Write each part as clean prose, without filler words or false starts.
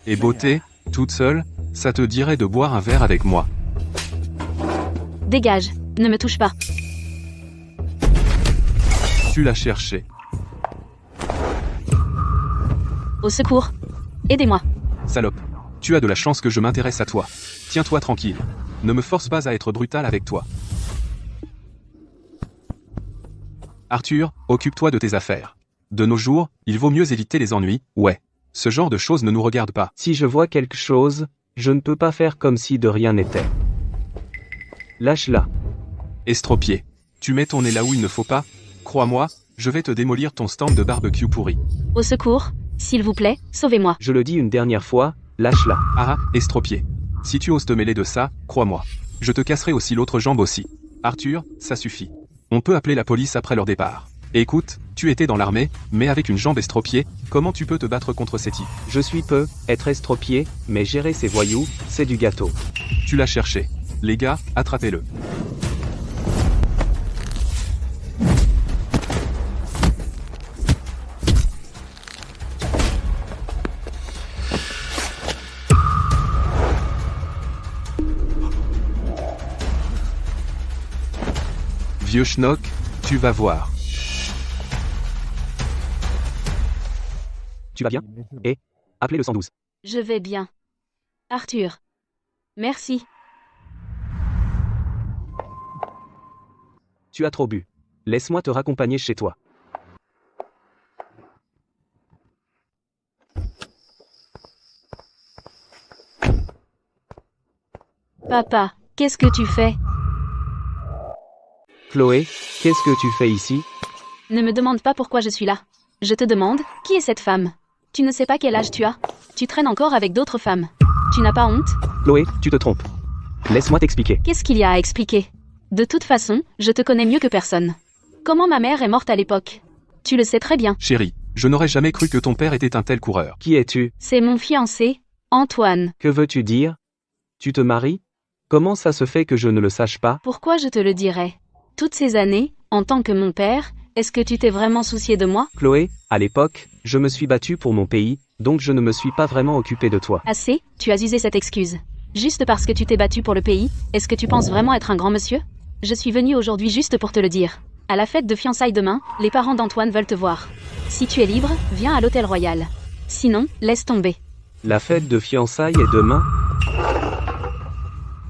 Et beauté, toute seule, ça te dirait de boire un verre avec moi. Dégage, ne me touche pas. Tu l'as cherché. Au secours. Aidez-moi. Salope. Tu as de la chance que je m'intéresse à toi. Tiens-toi tranquille. Ne me force pas à être brutal avec toi. Arthur, occupe-toi de tes affaires. De nos jours, il vaut mieux éviter les ennuis, ouais. Ce genre de choses ne nous regarde pas. Si je vois quelque chose, je ne peux pas faire comme si de rien n'était. Lâche-la. Estropié. Tu mets ton nez là où il ne faut pas. Crois-moi, je vais te démolir ton stand de barbecue pourri. Au secours, s'il vous plaît, sauvez-moi. Je le dis une dernière fois, lâche-la. Ah, estropié. Si tu oses te mêler de ça, crois-moi. Je te casserai aussi l'autre jambe aussi. Arthur, ça suffit. On peut appeler la police après leur départ. Écoute, tu étais dans l'armée, mais avec une jambe estropiée, comment tu peux te battre contre ces types? Je suis peu, être estropié, mais gérer ces voyous, c'est du gâteau. Tu l'as cherché. Les gars, attrapez-le. Vieux schnock, tu vas voir. Tu vas bien? Et appelez le 112. Je vais bien. Arthur. Merci. Tu as trop bu. Laisse-moi te raccompagner chez toi. Papa, qu'est-ce que tu fais? Chloé, qu'est-ce que tu fais ici? Ne me demande pas pourquoi je suis là. Je te demande, qui est cette femme? Tu ne sais pas quel âge tu as? Tu traînes encore avec d'autres femmes. Tu n'as pas honte? Chloé, tu te trompes. Laisse-moi t'expliquer. Qu'est-ce qu'il y a à expliquer? De toute façon, je te connais mieux que personne. Comment ma mère est morte à l'époque? Tu le sais très bien. Chérie, je n'aurais jamais cru que ton père était un tel coureur. Qui es-tu? C'est mon fiancé, Antoine. Que veux-tu dire? Tu te maries? Comment ça se fait que je ne le sache pas? Pourquoi je te le dirais? Toutes ces années, en tant que mon père, est-ce que tu t'es vraiment soucié de moi? Chloé, à l'époque, je me suis battu pour mon pays, donc je ne me suis pas vraiment occupé de toi. Assez, tu as usé cette excuse. Juste parce que tu t'es battu pour le pays, est-ce que tu penses vraiment être un grand monsieur? Je suis venue aujourd'hui juste pour te le dire. À la fête de fiançailles demain, les parents d'Antoine veulent te voir. Si tu es libre, viens à l'hôtel Royal. Sinon, laisse tomber. La fête de fiançailles est demain?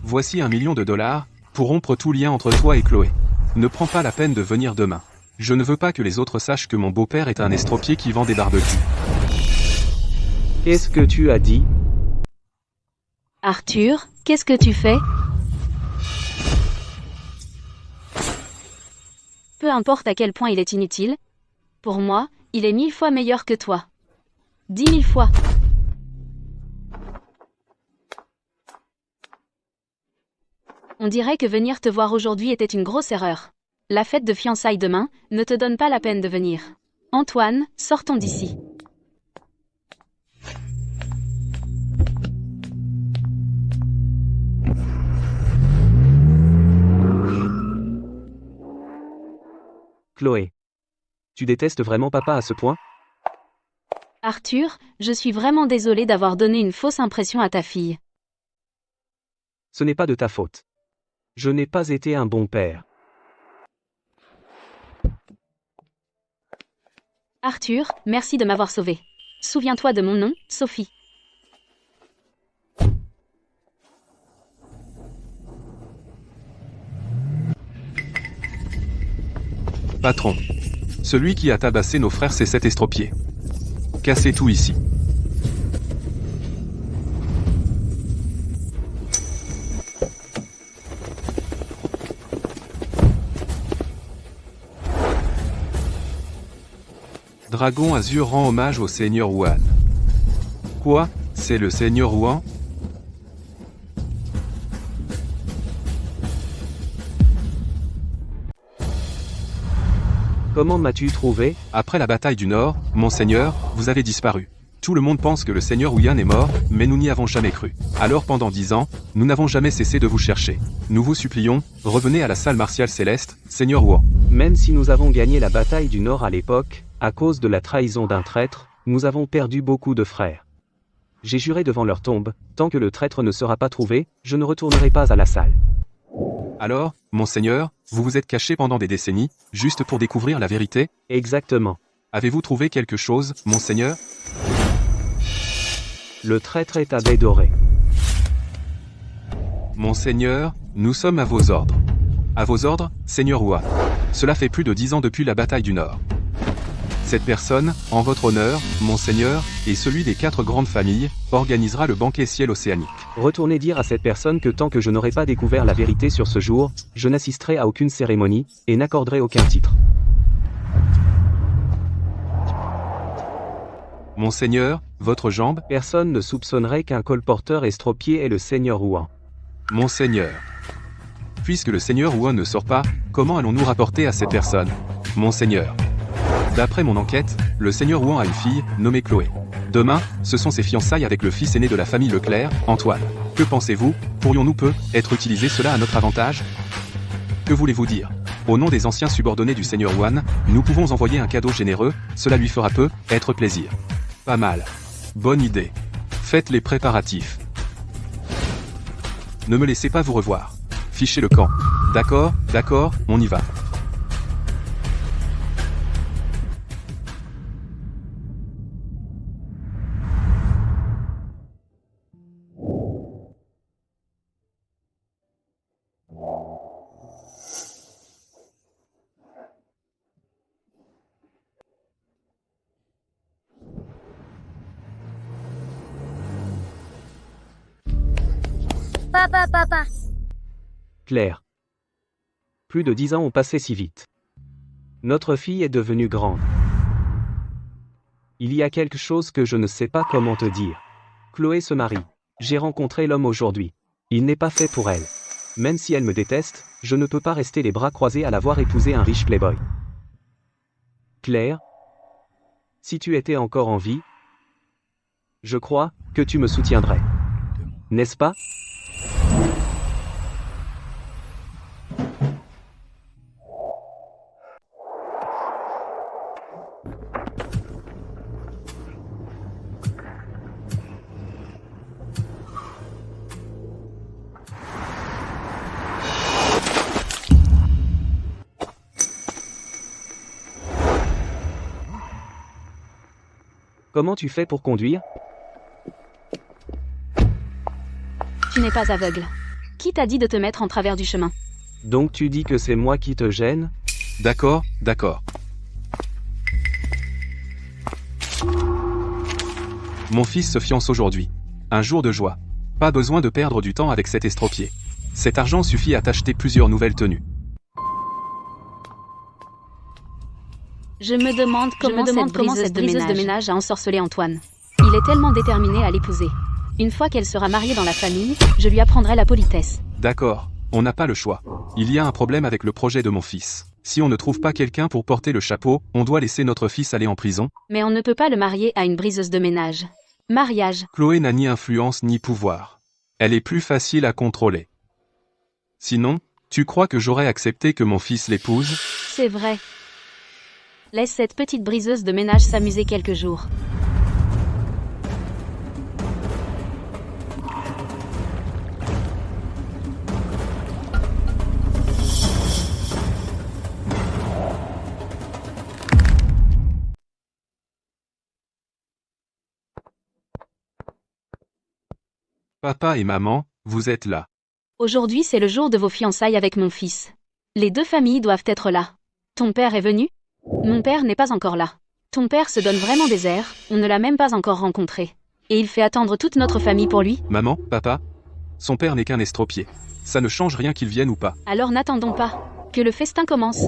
Voici $1 million pour rompre tout lien entre toi et Chloé. Ne prends pas la peine de venir demain. Je ne veux pas que les autres sachent que mon beau-père est un estropié qui vend des barbecues. Qu'est-ce que tu as dit? Arthur, qu'est-ce que tu fais? Peu importe à quel point il est inutile. Pour moi, il est 1000 fois meilleur que toi. 10 000 fois. On dirait que venir te voir aujourd'hui était une grosse erreur. La fête de fiançailles demain ne te donne pas la peine de venir. Antoine, sortons d'ici. Chloé. Tu détestes vraiment papa à ce point? Arthur, je suis vraiment désolée d'avoir donné une fausse impression à ta fille. Ce n'est pas de ta faute. Je n'ai pas été un bon père. Arthur, merci de m'avoir sauvée. Souviens-toi de mon nom, Sophie. Patron. Celui qui a tabassé nos frères, c'est cet estropié. Cassez tout ici. Dragon Azur rend hommage au Seigneur Wuhan. Quoi? C'est le Seigneur Wuhan? Comment m'as-tu trouvé? Après la bataille du Nord, Monseigneur, vous avez disparu. Tout le monde pense que le Seigneur Wuhan est mort, mais nous n'y avons jamais cru. Alors pendant 10 ans, nous n'avons jamais cessé de vous chercher. Nous vous supplions, revenez à la salle martiale céleste, Seigneur Wuhan. Même si nous avons gagné la bataille du Nord à l'époque, à cause de la trahison d'un traître, nous avons perdu beaucoup de frères. J'ai juré devant leur tombe, tant que le traître ne sera pas trouvé, je ne retournerai pas à la salle. Alors, monseigneur, vous vous êtes caché pendant des décennies, juste pour découvrir la vérité? Exactement. Avez-vous trouvé quelque chose, monseigneur? Le traître est à baie dorée. Monseigneur, nous sommes à vos ordres. À vos ordres, Seigneur Huan. Cela fait plus de 10 ans depuis la bataille du Nord. Cette personne, en votre honneur, monseigneur, et celui des 4 grandes familles, organisera le banquet ciel océanique. Retournez dire à cette personne que tant que je n'aurai pas découvert la vérité sur ce jour, je n'assisterai à aucune cérémonie, et n'accorderai aucun titre. Monseigneur, votre jambe? Personne ne soupçonnerait qu'un colporteur estropié est le Seigneur Huan. Monseigneur. Puisque le Seigneur Huan ne sort pas, comment allons-nous rapporter à cette personne? Monseigneur. D'après mon enquête, le Seigneur Huan a une fille, nommée Chloé. Demain, ce sont ses fiançailles avec le fils aîné de la famille Leclerc, Antoine. Que pensez-vous? Pourrions-nous être utiliser cela à notre avantage? Que voulez-vous dire? Au nom des anciens subordonnés du Seigneur Huan, nous pouvons envoyer un cadeau généreux, cela lui fera être plaisir. Pas mal. Bonne idée. Faites les préparatifs. Ne me laissez pas vous revoir. Fichez le camp. D'accord, on y va. Papa. Claire. Plus de 10 ans ont passé si vite. Notre fille est devenue grande. Il y a quelque chose que je ne sais pas comment te dire. Chloé se marie. J'ai rencontré l'homme aujourd'hui. Il n'est pas fait pour elle. Même si elle me déteste, je ne peux pas rester les bras croisés à la voir épouser un riche playboy. Claire, si tu étais encore en vie, je crois que tu me soutiendrais. N'est-ce pas? Comment tu fais pour conduire? Tu n'es pas aveugle. Qui t'a dit de te mettre en travers du chemin? Donc tu dis que c'est moi qui te gêne? D'accord. Mon fils se fiance aujourd'hui. Un jour de joie. Pas besoin de perdre du temps avec cet estropié. Cet argent suffit à t'acheter plusieurs nouvelles tenues. Je me demande comment cette briseuse de ménage a ensorcelé Antoine. Il est tellement déterminé à l'épouser. Une fois qu'elle sera mariée dans la famille, je lui apprendrai la politesse. D'accord, on n'a pas le choix. Il y a un problème avec le projet de mon fils. Si on ne trouve pas quelqu'un pour porter le chapeau, on doit laisser notre fils aller en prison. Mais on ne peut pas le marier à une briseuse de ménage. Mariage. Chloé n'a ni influence ni pouvoir. Elle est plus facile à contrôler. Sinon, tu crois que j'aurais accepté que mon fils l'épouse? C'est vrai. Laisse cette petite briseuse de ménage s'amuser quelques jours. Papa et maman, vous êtes là. Aujourd'hui, c'est le jour de vos fiançailles avec mon fils. Les deux familles doivent être là. Ton père est venu? Mon père n'est pas encore là. Ton père se donne vraiment des airs, on ne l'a même pas encore rencontré. Et il fait attendre toute notre famille pour lui. Maman, papa, son père n'est qu'un estropié. Ça ne change rien qu'il vienne ou pas. Alors n'attendons pas. Que le festin commence.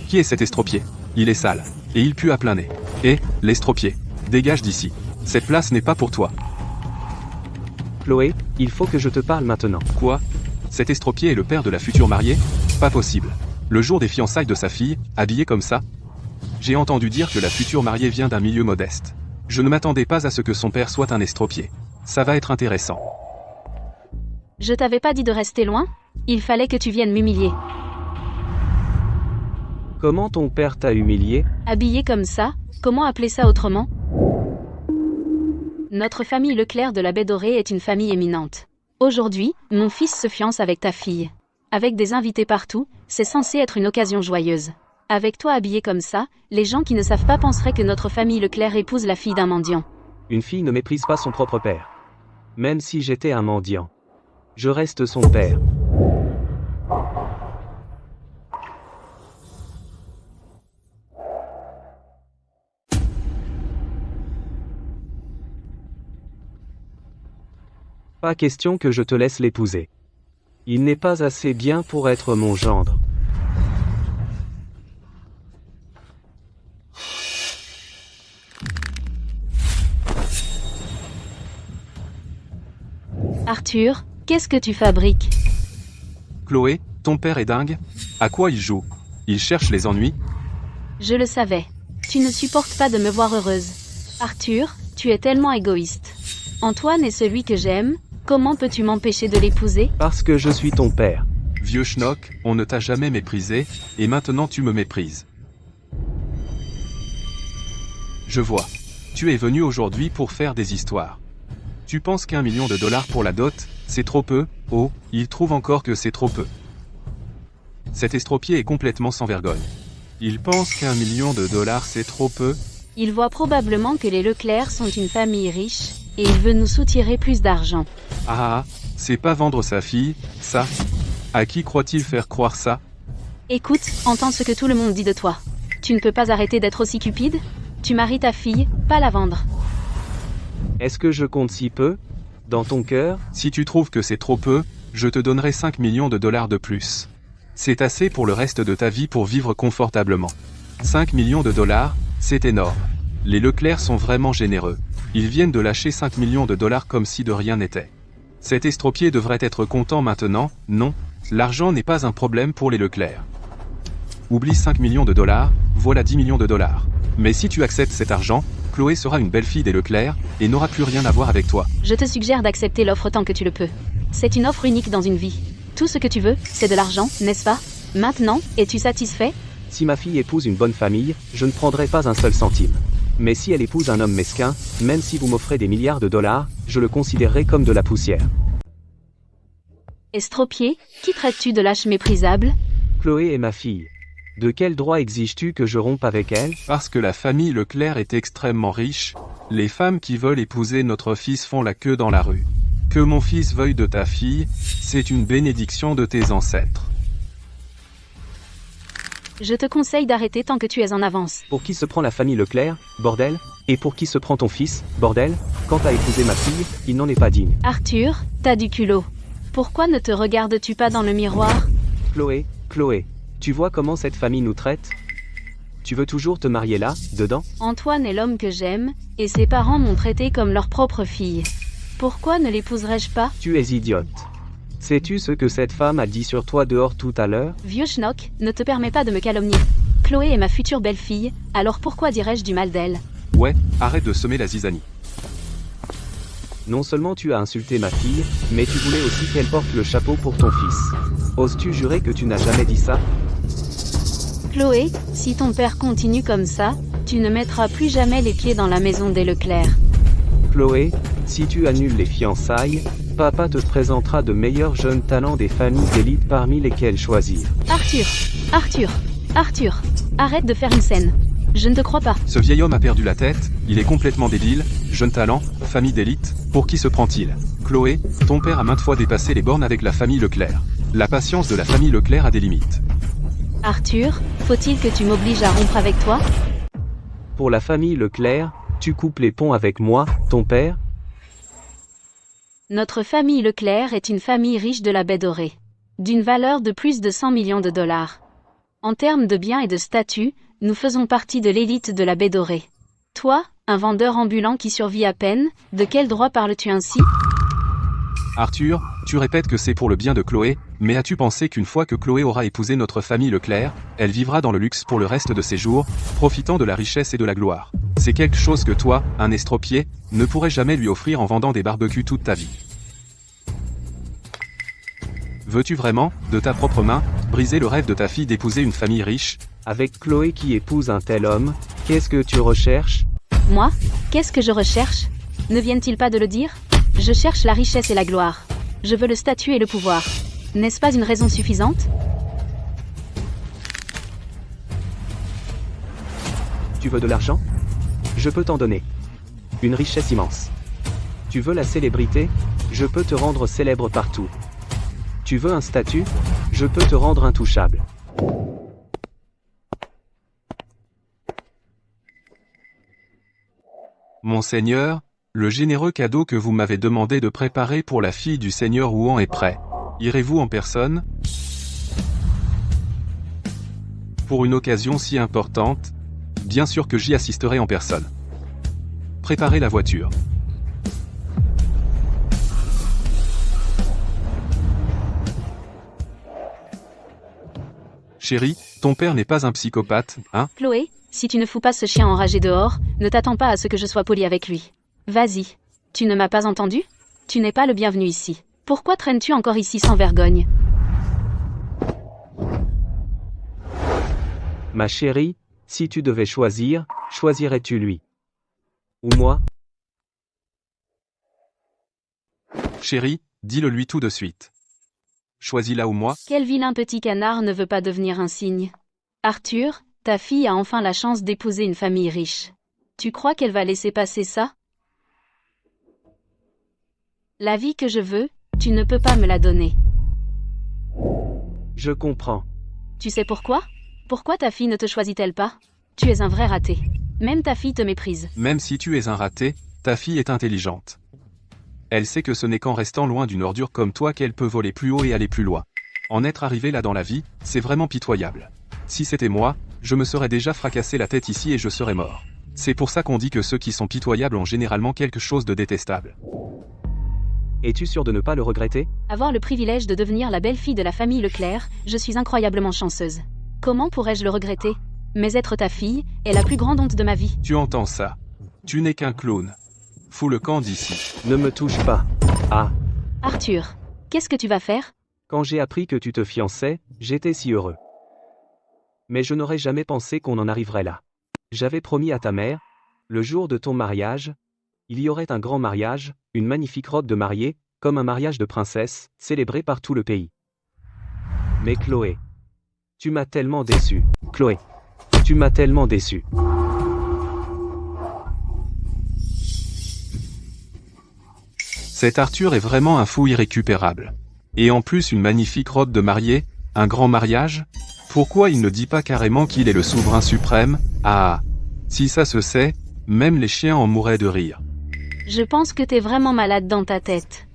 Qui est cet estropié? Il est sale. Et il pue à plein nez. Et, l'estropié, dégage d'ici. Cette place n'est pas pour toi. Chloé, il faut que je te parle maintenant. Quoi? Cet estropié est le père de la future mariée? Pas possible. Le jour des fiançailles de sa fille, habillé comme ça? J'ai entendu dire que la future mariée vient d'un milieu modeste. Je ne m'attendais pas à ce que son père soit un estropié. Ça va être intéressant. Je t'avais pas dit de rester loin? Il fallait que tu viennes m'humilier. Comment ton père t'a humilié? Habillé comme ça, comment appeler ça autrement? Notre famille Leclerc de la Baie Dorée est une famille éminente. Aujourd'hui, mon fils se fiance avec ta fille. Avec des invités partout, c'est censé être une occasion joyeuse. Avec toi habillé comme ça, les gens qui ne savent pas penseraient que notre famille Leclerc épouse la fille d'un mendiant. Une fille ne méprise pas son propre père. Même si j'étais un mendiant. Je reste son père. Pas question que je te laisse l'épouser. Il n'est pas assez bien pour être mon gendre. Arthur, qu'est-ce que tu fabriques? Chloé, ton père est dingue? À quoi il joue? Il cherche les ennuis? Je le savais. Tu ne supportes pas de me voir heureuse. Arthur, tu es tellement égoïste. Antoine est celui que j'aime, comment peux-tu m'empêcher de l'épouser? Parce que je suis ton père. Vieux schnock, on ne t'a jamais méprisé, et maintenant tu me méprises. Je vois. Tu es venu aujourd'hui pour faire des histoires. Tu penses qu'1 million de dollars pour la dot, c'est trop peu? Oh, il trouve encore que c'est trop peu. Cet estropié est complètement sans vergogne. Il pense qu'1 million de dollars c'est trop peu? Il voit probablement que les Leclerc sont une famille riche, et il veut nous soutirer plus d'argent. Ah, c'est pas vendre sa fille, ça? À qui croit-il faire croire ça? Écoute, entends ce que tout le monde dit de toi. Tu ne peux pas arrêter d'être aussi cupide? Tu maries ta fille, pas la vendre. Est-ce que je compte si peu? Dans ton cœur? Si tu trouves que c'est trop peu, je te donnerai 5 millions de dollars de plus. C'est assez pour le reste de ta vie pour vivre confortablement. 5 millions de dollars, c'est énorme. Les Leclerc sont vraiment généreux. Ils viennent de lâcher 5 millions de dollars comme si de rien n'était. Cet estropié devrait être content maintenant, non? L'argent n'est pas un problème pour les Leclerc. Oublie 5 millions de dollars, voilà 10 millions de dollars. Mais si tu acceptes cet argent, Chloé sera une belle fille des Leclerc, et n'aura plus rien à voir avec toi. Je te suggère d'accepter l'offre tant que tu le peux. C'est une offre unique dans une vie. Tout ce que tu veux, c'est de l'argent, n'est-ce pas? Maintenant, es-tu satisfait? Si ma fille épouse une bonne famille, je ne prendrai pas un seul centime. Mais si elle épouse un homme mesquin, même si vous m'offrez des milliards de dollars, je le considérerai comme de la poussière. Estropié, qui traites-tu de lâche méprisable? Chloé est ma fille. De quel droit exiges-tu que je rompe avec elle? Parce que la famille Leclerc est extrêmement riche, les femmes qui veulent épouser notre fils font la queue dans la rue. Que mon fils veuille de ta fille, c'est une bénédiction de tes ancêtres. Je te conseille d'arrêter tant que tu es en avance. Pour qui se prend la famille Leclerc, bordel? Et pour qui se prend ton fils, bordel? Quant à épouser ma fille, il n'en est pas digne. Arthur, t'as du culot. Pourquoi ne te regardes-tu pas dans le miroir? Chloé, tu vois comment cette famille nous traite? Tu veux toujours te marier là, dedans? Antoine est l'homme que j'aime, et ses parents m'ont traité comme leur propre fille. Pourquoi ne l'épouserais-je pas? Tu es idiote. Sais-tu ce que cette femme a dit sur toi dehors tout à l'heure? Vieux schnock, ne te permets pas de me calomnier. Chloé est ma future belle-fille, alors pourquoi dirais-je du mal d'elle? Ouais, arrête de semer la zizanie. Non seulement tu as insulté ma fille, mais tu voulais aussi qu'elle porte le chapeau pour ton fils. Oses-tu jurer que tu n'as jamais dit ça? Chloé, si ton père continue comme ça, tu ne mettras plus jamais les pieds dans la maison des Leclerc. Chloé, si tu annules les fiançailles, papa te présentera de meilleurs jeunes talents des familles d'élite parmi lesquelles choisir. Arthur, arrête de faire une scène. Je ne te crois pas. Ce vieil homme a perdu la tête, il est complètement débile, jeune talent, famille d'élite, pour qui se prend-il? Chloé, ton père a maintes fois dépassé les bornes avec la famille Leclerc. La patience de la famille Leclerc a des limites. Arthur, faut-il que tu m'obliges à rompre avec toi? Pour la famille Leclerc, tu coupes les ponts avec moi, ton père? Notre famille Leclerc est une famille riche de la Baie Dorée. D'une valeur de plus de 100 millions de dollars. En termes de biens et de statut, nous faisons partie de l'élite de la Baie Dorée. Toi, un vendeur ambulant qui survit à peine, de quel droit parles-tu ainsi? Arthur, tu répètes que c'est pour le bien de Chloé, mais as-tu pensé qu'une fois que Chloé aura épousé notre famille Leclerc, elle vivra dans le luxe pour le reste de ses jours, profitant de la richesse et de la gloire? C'est quelque chose que toi, un estropié, ne pourrais jamais lui offrir en vendant des barbecues toute ta vie. Veux-tu vraiment, de ta propre main, briser le rêve de ta fille d'épouser une famille riche, Avec Chloé qui épouse un tel homme, qu'est-ce que tu recherches? Moi? Qu'est-ce que je recherche? Ne viennent-ils pas de le dire? Je cherche la richesse et la gloire. Je veux le statut et le pouvoir. N'est-ce pas une raison suffisante? Tu veux de l'argent? Je peux t'en donner. Une richesse immense. Tu veux la célébrité? Je peux te rendre célèbre partout. Tu veux un statut? Je peux te rendre intouchable. Monseigneur, le généreux cadeau que vous m'avez demandé de préparer pour la fille du seigneur Huan est prêt. Irez-vous en personne? Pour une occasion si importante, bien sûr que j'y assisterai en personne. Préparez la voiture. Chérie, ton père n'est pas un psychopathe, hein? Chloé, si tu ne fous pas ce chien enragé dehors, ne t'attends pas à ce que je sois poli avec lui. Vas-y. Tu ne m'as pas entendu? Tu n'es pas le bienvenu ici. Pourquoi traînes-tu encore ici sans vergogne? Ma chérie, si tu devais choisir, choisirais-tu lui? Ou moi? Chérie, dis-le lui tout de suite. Choisis-la ou moi? Quel vilain petit canard ne veut pas devenir un cygne? Arthur, ta fille a enfin la chance d'épouser une famille riche. Tu crois qu'elle va laisser passer ça? La vie que je veux, tu ne peux pas me la donner. Je comprends. Tu sais pourquoi? Pourquoi ta fille ne te choisit-elle pas? Tu es un vrai raté. Même ta fille te méprise. Même si tu es un raté, ta fille est intelligente. Elle sait que ce n'est qu'en restant loin d'une ordure comme toi qu'elle peut voler plus haut et aller plus loin. En être arrivé là dans la vie, c'est vraiment pitoyable. Si c'était moi, je me serais déjà fracassé la tête ici et je serais mort. C'est pour ça qu'on dit que ceux qui sont pitoyables ont généralement quelque chose de détestable. Es-tu sûr de ne pas le regretter? Avoir le privilège de devenir la belle-fille de la famille Leclerc, je suis incroyablement chanceuse. Comment pourrais-je le regretter? Mais être ta fille est la plus grande honte de ma vie. Tu entends ça? Tu n'es qu'un clown. Fous le camp d'ici. Ne me touche pas. Ah, Arthur, qu'est-ce que tu vas faire? quand j'ai appris que tu te fiançais, j'étais si heureux. Mais je n'aurais jamais pensé qu'on en arriverait là. J'avais promis à ta mère, le jour de ton mariage, il y aurait un grand mariage, une magnifique robe de mariée, comme un mariage de princesse, célébré par tout le pays. Mais Chloé, tu m'as tellement déçu. Chloé, tu m'as tellement déçu. Cet Arthur est vraiment un fou irrécupérable. Et en plus une magnifique robe de mariée, un grand mariage? Pourquoi il ne dit pas carrément qu'il est le souverain suprême? Ah, si ça se sait, même les chiens en mourraient de rire. Je pense que t'es vraiment malade dans ta tête.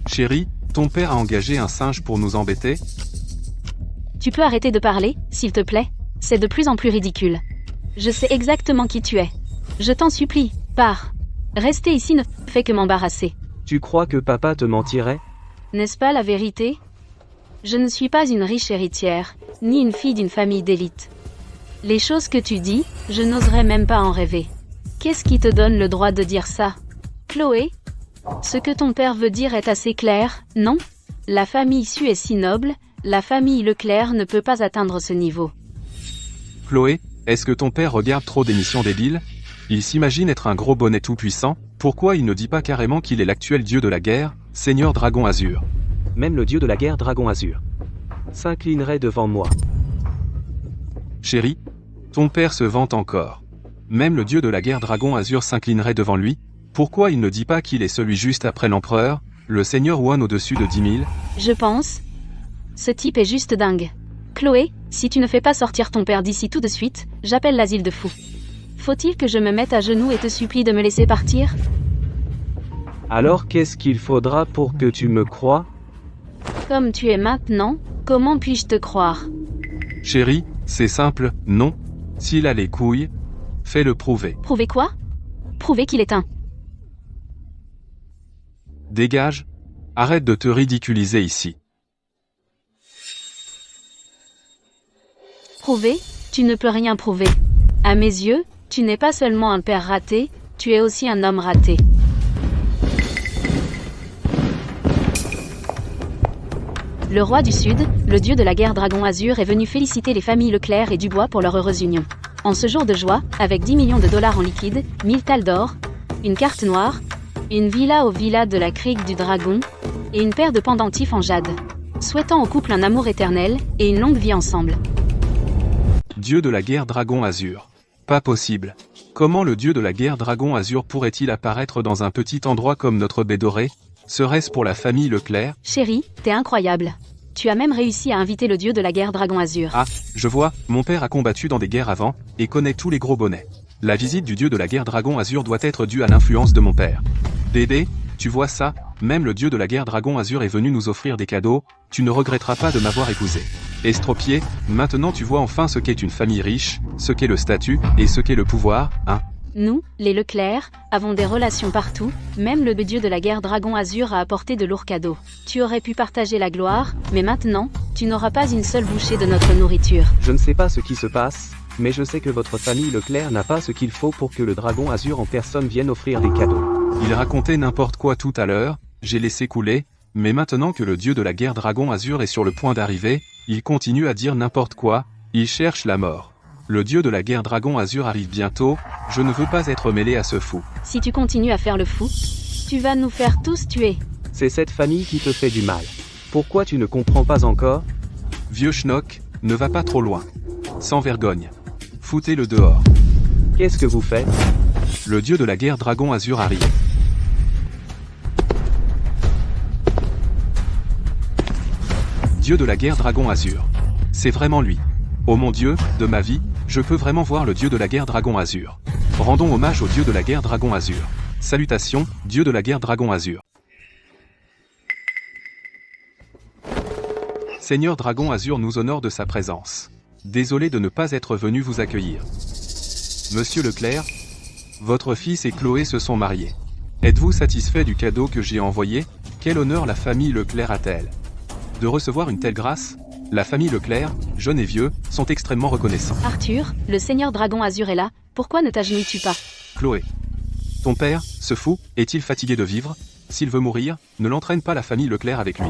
Chérie, ton père a engagé un singe pour nous embêter? Tu peux arrêter de parler, s'il te plaît? C'est de plus en plus ridicule. Je sais exactement qui tu es. Je t'en supplie, pars. Rester ici ne fait que m'embarrasser. Tu crois que papa te mentirait? N'est-ce pas la vérité? Je ne suis pas une riche héritière, ni une fille d'une famille d'élite. Les choses que tu dis, je n'oserais même pas en rêver. Qu'est-ce qui te donne le droit de dire ça? Chloé? Ce que ton père veut dire est assez clair, non? La famille issue est si noble, la famille Leclerc ne peut pas atteindre ce niveau. Chloé, est-ce que ton père regarde trop d'émissions débiles? Il s'imagine être un gros bonnet tout-puissant, pourquoi il ne dit pas carrément qu'il est l'actuel dieu de la guerre, Seigneur Dragon Azur? Même le dieu de la guerre Dragon Azur s'inclinerait devant moi. Chérie, ton père se vante encore. Même le dieu de la guerre Dragon Azur s'inclinerait devant lui? Pourquoi il ne dit pas qu'il est celui juste après l'empereur, le Seigneur Huan au-dessus de 10 000? Je pense. Ce type est juste dingue. Chloé, si tu ne fais pas sortir ton père d'ici tout de suite, j'appelle l'asile de fous. Faut-il que je me mette à genoux et te supplie de me laisser partir? Alors qu'est-ce qu'il faudra pour que tu me croies? Comme tu es maintenant, comment puis-je te croire? Chérie, c'est simple, non. S'il a les couilles, fais-le prouver. Prouver quoi? Prouver qu'il est un. Dégage. Arrête de te ridiculiser ici. Prouver? Tu ne peux rien prouver. À mes yeux, tu n'es pas seulement un père raté, tu es aussi un homme raté. Le roi du Sud, le dieu de la guerre Dragon Azur est venu féliciter les familles Leclerc et Dubois pour leur heureuse union. En ce jour de joie, avec 10 millions de dollars en liquide, 1000 talles d'or, une carte noire, une villa au villa de la crique du dragon, et une paire de pendentifs en jade. Souhaitant au couple un amour éternel, et une longue vie ensemble. Dieu de la guerre Dragon Azur. Pas possible. Comment le dieu de la guerre Dragon Azur pourrait-il apparaître dans un petit endroit comme notre baie dorée? Serait-ce pour la famille Leclerc? Chérie, t'es incroyable. Tu as même réussi à inviter le dieu de la guerre Dragon Azur. Ah, je vois, mon père a combattu dans des guerres avant, et connaît tous les gros bonnets. La visite du dieu de la guerre Dragon Azur doit être due à l'influence de mon père. Dédé, tu vois ça? Même le dieu de la guerre Dragon Azur est venu nous offrir des cadeaux, tu ne regretteras pas de m'avoir épousé. Estropié, maintenant tu vois enfin ce qu'est une famille riche, ce qu'est le statut, et ce qu'est le pouvoir, hein? Nous, les Leclerc, avons des relations partout, même le dieu de la guerre Dragon Azur a apporté de lourds cadeaux. Tu aurais pu partager la gloire, mais maintenant, tu n'auras pas une seule bouchée de notre nourriture. Je ne sais pas ce qui se passe, mais je sais que votre famille Leclerc n'a pas ce qu'il faut pour que le dragon Azur en personne vienne offrir des cadeaux. Il racontait n'importe quoi tout à l'heure, j'ai laissé couler, mais maintenant que le dieu de la guerre Dragon Azur est sur le point d'arriver, il continue à dire n'importe quoi, il cherche la mort. Le dieu de la guerre Dragon Azur arrive bientôt, je ne veux pas être mêlé à ce fou. Si tu continues à faire le fou, tu vas nous faire tous tuer. C'est cette famille qui te fait du mal. Pourquoi tu ne comprends pas encore? Vieux schnock, ne va pas trop loin. Sans vergogne. Foutez-le dehors. Qu'est-ce que vous faites? Le dieu de la guerre Dragon Azur arrive. Dieu de la guerre Dragon Azur. C'est vraiment lui. Oh mon Dieu, de ma vie, je peux vraiment voir le dieu de la guerre Dragon Azur. Rendons hommage au dieu de la guerre Dragon Azur. Salutations, dieu de la guerre Dragon Azur. Seigneur Dragon Azur nous honore de sa présence. Désolé de ne pas être venu vous accueillir. Monsieur Leclerc, votre fils et Chloé se sont mariés. Êtes-vous satisfait du cadeau que j'ai envoyé? Quel honneur la famille Leclerc a-t-elle de recevoir une telle grâce? La famille Leclerc, jeunes et vieux, sont extrêmement reconnaissants. Arthur, le seigneur Dragon Azur est là, pourquoi ne t'agenouilles-tu pas? Chloé. Ton père, ce fou, est-il fatigué de vivre? S'il veut mourir, ne l'entraîne pas la famille Leclerc avec lui.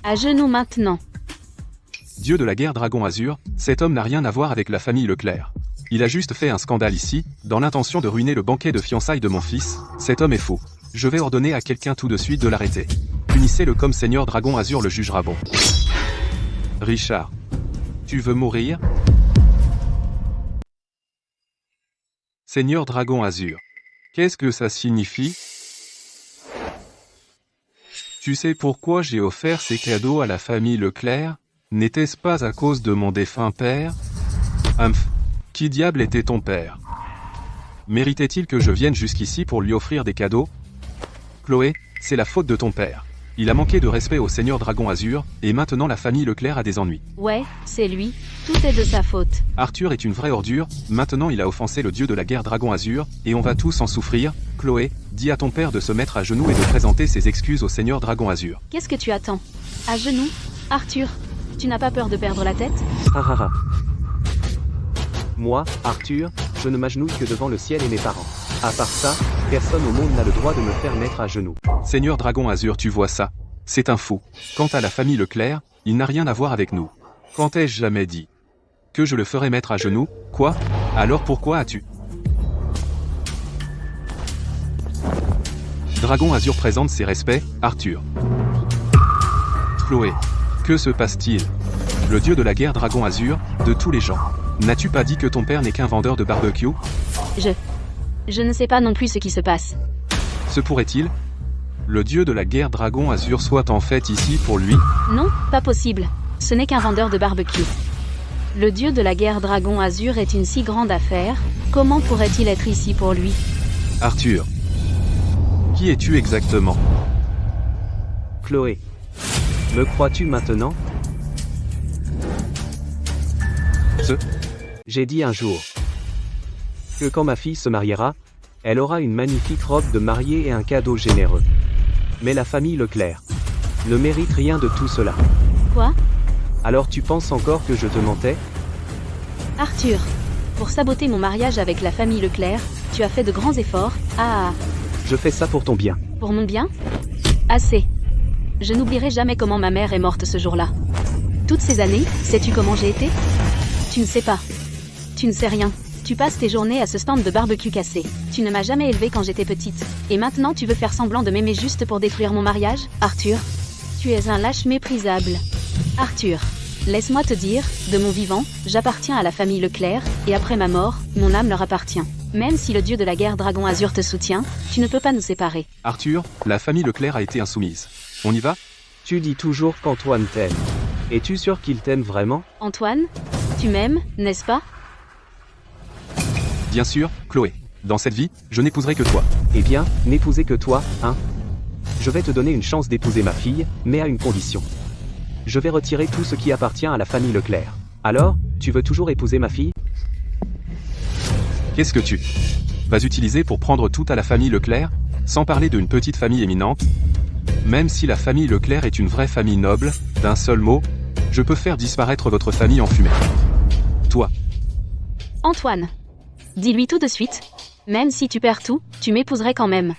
À genoux maintenant. Dieu de la guerre Dragon Azur, cet homme n'a rien à voir avec la famille Leclerc. Il a juste fait un scandale ici, dans l'intention de ruiner le banquet de fiançailles de mon fils. Cet homme est fou. Je vais ordonner à quelqu'un tout de suite de l'arrêter. Punissez-le comme Seigneur Dragon Azur le jugera bon. Richard. Tu veux mourir? Seigneur Dragon Azur. Qu'est-ce que ça signifie? Tu sais pourquoi j'ai offert ces cadeaux à la famille Leclerc? N'était-ce pas à cause de mon défunt père? Humph. Qui diable était ton père? Méritait-il que je vienne jusqu'ici pour lui offrir des cadeaux? Chloé, c'est la faute de ton père. Il a manqué de respect au Seigneur Dragon Azur, et maintenant la famille Leclerc a des ennuis. Ouais, c'est lui, tout est de sa faute. Arthur est une vraie ordure, maintenant il a offensé le dieu de la guerre Dragon Azur, et on va tous en souffrir. Chloé, dis à ton père de se mettre à genoux et de présenter ses excuses au Seigneur Dragon Azur. Qu'est-ce que tu attends? À genoux? Arthur, tu n'as pas peur de perdre la tête? Ah. Moi, Arthur, je ne m'agenouille que devant le ciel et mes parents. À part ça, personne au monde n'a le droit de me faire mettre à genoux. Seigneur Dragon Azur, tu vois ça? C'est un fou. Quant à la famille Leclerc, il n'a rien à voir avec nous. Quand ai-je jamais dit que je le ferais mettre à genoux? Quoi? Alors pourquoi as-tu? Dragon Azur présente ses respects, Arthur. Chloé. Que se passe-t-il? Le dieu de la guerre Dragon Azur, de tous les gens. N'as-tu pas dit que ton père n'est qu'un vendeur de barbecue? Je ne sais pas non plus ce qui se passe. Se pourrait-il? Le dieu de la guerre Dragon Azur soit en fait ici pour lui? Non, pas possible. Ce n'est qu'un vendeur de barbecue. Le dieu de la guerre Dragon Azur est une si grande affaire, comment pourrait-il être ici pour lui? Arthur. Qui es-tu exactement? Chloé. Me crois-tu maintenant? J'ai dit un jour que quand ma fille se mariera, elle aura une magnifique robe de mariée et un cadeau généreux. Mais la famille Leclerc ne mérite rien de tout cela. Quoi? Alors tu penses encore que je te mentais? Arthur, pour saboter mon mariage avec la famille Leclerc, tu as fait de grands efforts. Ah, Je fais ça pour ton bien. pour mon bien? Assez. Je n'oublierai jamais comment ma mère est morte ce jour-là. Toutes ces années, sais-tu comment j'ai été? Tu ne sais pas. Tu ne sais rien. Tu passes tes journées à ce stand de barbecue cassé. Tu ne m'as jamais élevée quand j'étais petite. Et maintenant tu veux faire semblant de m'aimer juste pour détruire mon mariage, Arthur? Tu es un lâche méprisable. Arthur, laisse-moi te dire, de mon vivant, j'appartiens à la famille Leclerc, et après ma mort, mon âme leur appartient. Même si le dieu de la guerre Dragon Azur te soutient, tu ne peux pas nous séparer. Arthur, la famille Leclerc a été insoumise. On y va? Tu dis toujours qu'Antoine t'aime. Es-tu sûr qu'il t'aime vraiment? Antoine, tu m'aimes, n'est-ce pas? Bien sûr, Chloé. Dans cette vie, je n'épouserai que toi. Eh bien, n'épouser que toi, hein? Je vais te donner une chance d'épouser ma fille, mais à une condition. Je vais retirer tout ce qui appartient à la famille Leclerc. Alors, tu veux toujours épouser ma fille? Qu'est-ce que tu vas utiliser pour prendre tout à la famille Leclerc, sans parler d'une petite famille éminente? Même si la famille Leclerc est une vraie famille noble, d'un seul mot, je peux faire disparaître votre famille en fumée. Toi. Antoine, dis-lui tout de suite. Même si tu perds tout, tu m'épouserais quand même.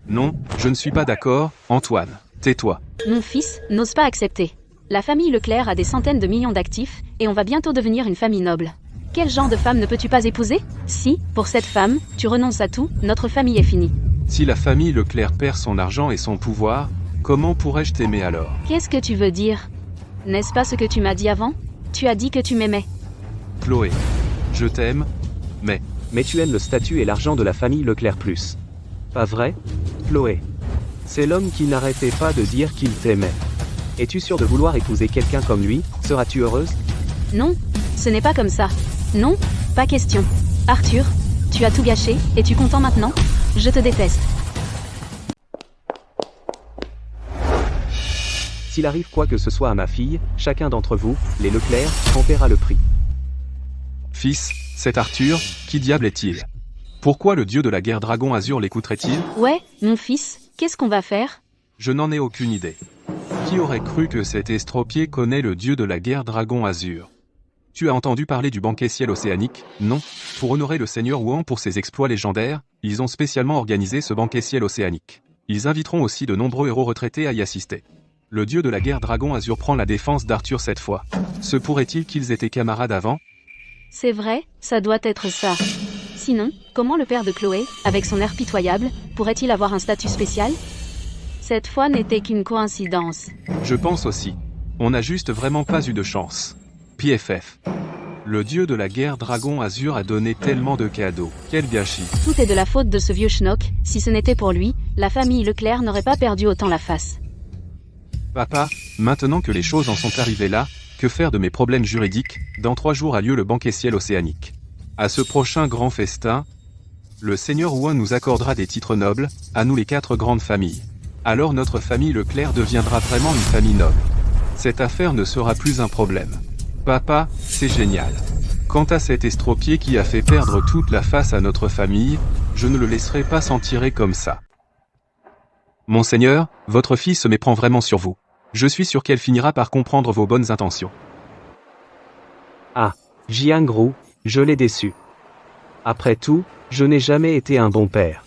Non, je ne suis pas d'accord, Antoine. Tais-toi. Mon fils n'ose pas accepter. La famille Leclerc a des centaines de millions d'actifs, et on va bientôt devenir une famille noble. Quel genre de femme ne peux-tu pas épouser? Si, pour cette femme, tu renonces à tout, notre famille est finie. Si la famille Leclerc perd son argent et son pouvoir, comment pourrais-je t'aimer alors? Qu'est-ce que tu veux dire? N'est-ce pas ce que tu m'as dit avant? Tu as dit que tu m'aimais. Chloé, je t'aime, mais... Mais tu aimes le statut et l'argent de la famille Leclerc plus. Pas vrai, Chloé? C'est l'homme qui n'arrêtait pas de dire qu'il t'aimait. Es-tu sûr de vouloir épouser quelqu'un comme lui? Seras-tu heureuse? Non, ce n'est pas comme ça. Non, pas question. Arthur, tu as tout gâché, es-tu content maintenant? Je te déteste. S'il arrive quoi que ce soit à ma fille, chacun d'entre vous, les Leclerc, en paiera le prix. Fils, cet Arthur, qui diable est-il? Pourquoi le dieu de la guerre Dragon Azur l'écouterait-il? Ouais, mon fils, qu'est-ce qu'on va faire? Je n'en ai aucune idée. Qui aurait cru que cet estropié connaît le dieu de la guerre Dragon Azur? Tu as entendu parler du banquet ciel océanique, non? Pour honorer le seigneur Wuan pour ses exploits légendaires, ils ont spécialement organisé ce banquet ciel océanique. Ils inviteront aussi de nombreux héros retraités à y assister. Le dieu de la guerre Dragon Azur prend la défense d'Arthur cette fois. Se pourrait-il qu'ils étaient camarades avant? C'est vrai, ça doit être ça. Sinon, comment le père de Chloé, avec son air pitoyable, pourrait-il avoir un statut spécial? Cette fois n'était qu'une coïncidence. Je pense aussi. On n'a juste vraiment pas eu de chance. PFF. Le dieu de la guerre Dragon Azur a donné tellement de cadeaux. Quel gâchis. Tout est de la faute de ce vieux schnock. Si ce n'était pour lui, la famille Leclerc n'aurait pas perdu autant la face. Papa, maintenant que les choses en sont arrivées là, que faire de mes problèmes juridiques? Dans 3 jours a lieu le banquet ciel océanique. À ce prochain grand festin, le seigneur Wuan nous accordera des titres nobles, à nous les 4 grandes familles. Alors notre famille Leclerc deviendra vraiment une famille noble. Cette affaire ne sera plus un problème. Papa, c'est génial. Quant à cet estropié qui a fait perdre toute la face à notre famille, je ne le laisserai pas s'en tirer comme ça. Monseigneur, votre fille se méprend vraiment sur vous. Je suis sûr qu'elle finira par comprendre vos bonnes intentions. Ah, Jiangru, je l'ai déçu. Après tout, je n'ai jamais été un bon père.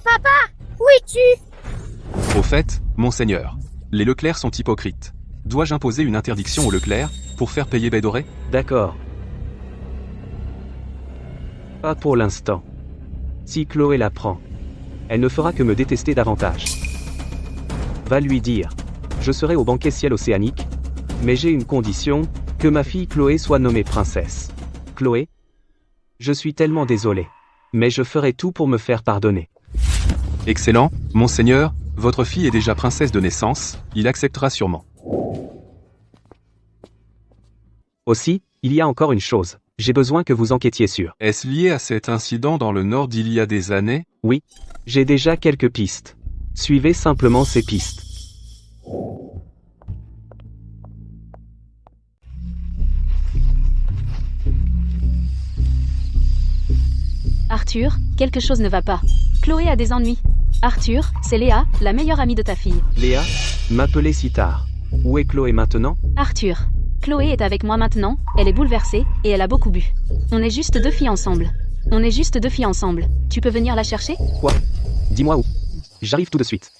Papa, où es-tu? Au fait, monseigneur, les Leclerc sont hypocrites. Dois-je imposer une interdiction aux Leclerc, pour faire payer Bédoré? D'accord. Pas pour l'instant. Si Chloé l'apprend, elle ne fera que me détester davantage. Va lui dire. Je serai au banquet ciel océanique, mais j'ai une condition, que ma fille Chloé soit nommée princesse. Chloé? Je suis tellement désolé. Mais je ferai tout pour me faire pardonner. Excellent, monseigneur, votre fille est déjà princesse de naissance, il acceptera sûrement. Aussi, il y a encore une chose. J'ai besoin que vous enquêtiez sur. Est-ce lié à cet incident dans le nord d'il y a des années? Oui. J'ai déjà quelques pistes. Suivez simplement ces pistes. Arthur, quelque chose ne va pas. Chloé a des ennuis. Arthur, c'est Léa, la meilleure amie de ta fille. Léa, m'appeler si tard. Où est Chloé maintenant? Arthur, Chloé est avec moi maintenant, elle est bouleversée, et elle a beaucoup bu. On est juste deux filles ensemble. On est juste deux filles ensemble. Tu peux venir la chercher? Quoi? Dis-moi où. J'arrive tout de suite.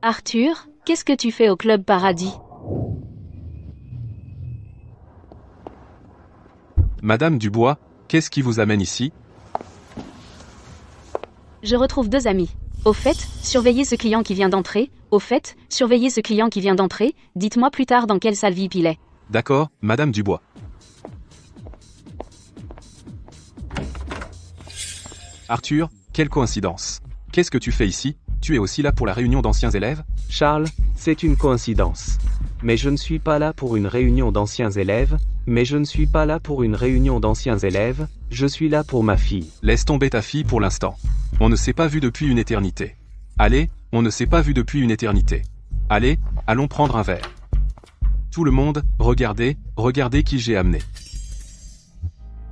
Arthur, qu'est-ce que tu fais au Club Paradis? Madame Dubois, qu'est-ce qui vous amène ici? Je retrouve deux amis. Au fait, surveillez ce client qui vient d'entrer. Au fait, surveillez ce client qui vient d'entrer. Dites-moi plus tard dans quelle salle VIP il est. D'accord, Madame Dubois. Arthur, quelle coïncidence. Qu'est-ce que tu fais ici? Tu es aussi là pour la réunion d'anciens élèves? Charles, c'est une coïncidence. Mais je ne suis pas là pour une réunion d'anciens élèves. Je suis là pour ma fille. Laisse tomber ta fille pour l'instant. On ne s'est pas vu depuis une éternité. Allez, on ne s'est pas vu depuis une éternité. Allez, allons prendre un verre. Tout le monde, regardez, regardez qui j'ai amené.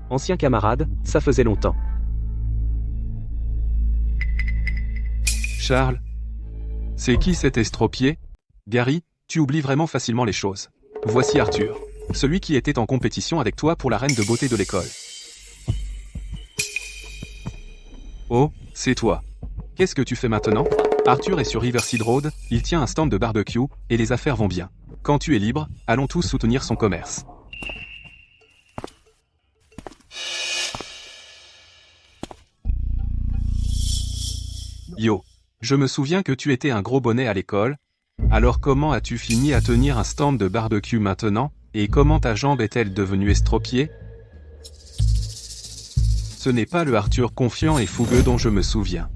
Ancien camarade, ça faisait longtemps. Charles. C'est qui cet estropié? Gary, tu oublies vraiment facilement les choses. Voici Arthur. Celui qui était en compétition avec toi pour la reine de beauté de l'école. Oh, c'est toi. Qu'est-ce que tu fais maintenant? Arthur est sur Riverside Road, il tient un stand de barbecue, et les affaires vont bien. Quand tu es libre, allons tous soutenir son commerce. Yo. Je me souviens que tu étais un gros bonnet à l'école. Alors comment as-tu fini à tenir un stand de barbecue maintenant? Et comment ta jambe est-elle devenue estropiée? Ce n'est pas le Arthur confiant et fougueux dont je me souviens.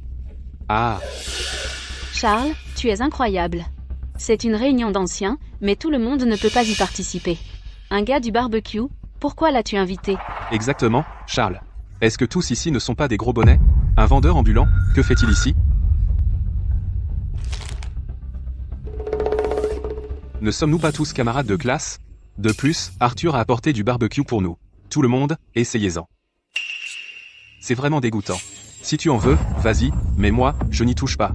Ah, Charles, tu es incroyable. C'est une réunion d'anciens, mais tout le monde ne peut pas y participer. Un gars du barbecue, pourquoi l'as-tu invité? exactement, Charles. Est-ce que tous ici ne sont pas des gros bonnets? Un vendeur ambulant, que fait-il ici? Ne sommes-nous pas tous camarades de classe? De plus, Arthur a apporté du barbecue pour nous. Tout le monde, essayez-en. C'est vraiment dégoûtant. Si tu en veux, vas-y, mais moi, je n'y touche pas.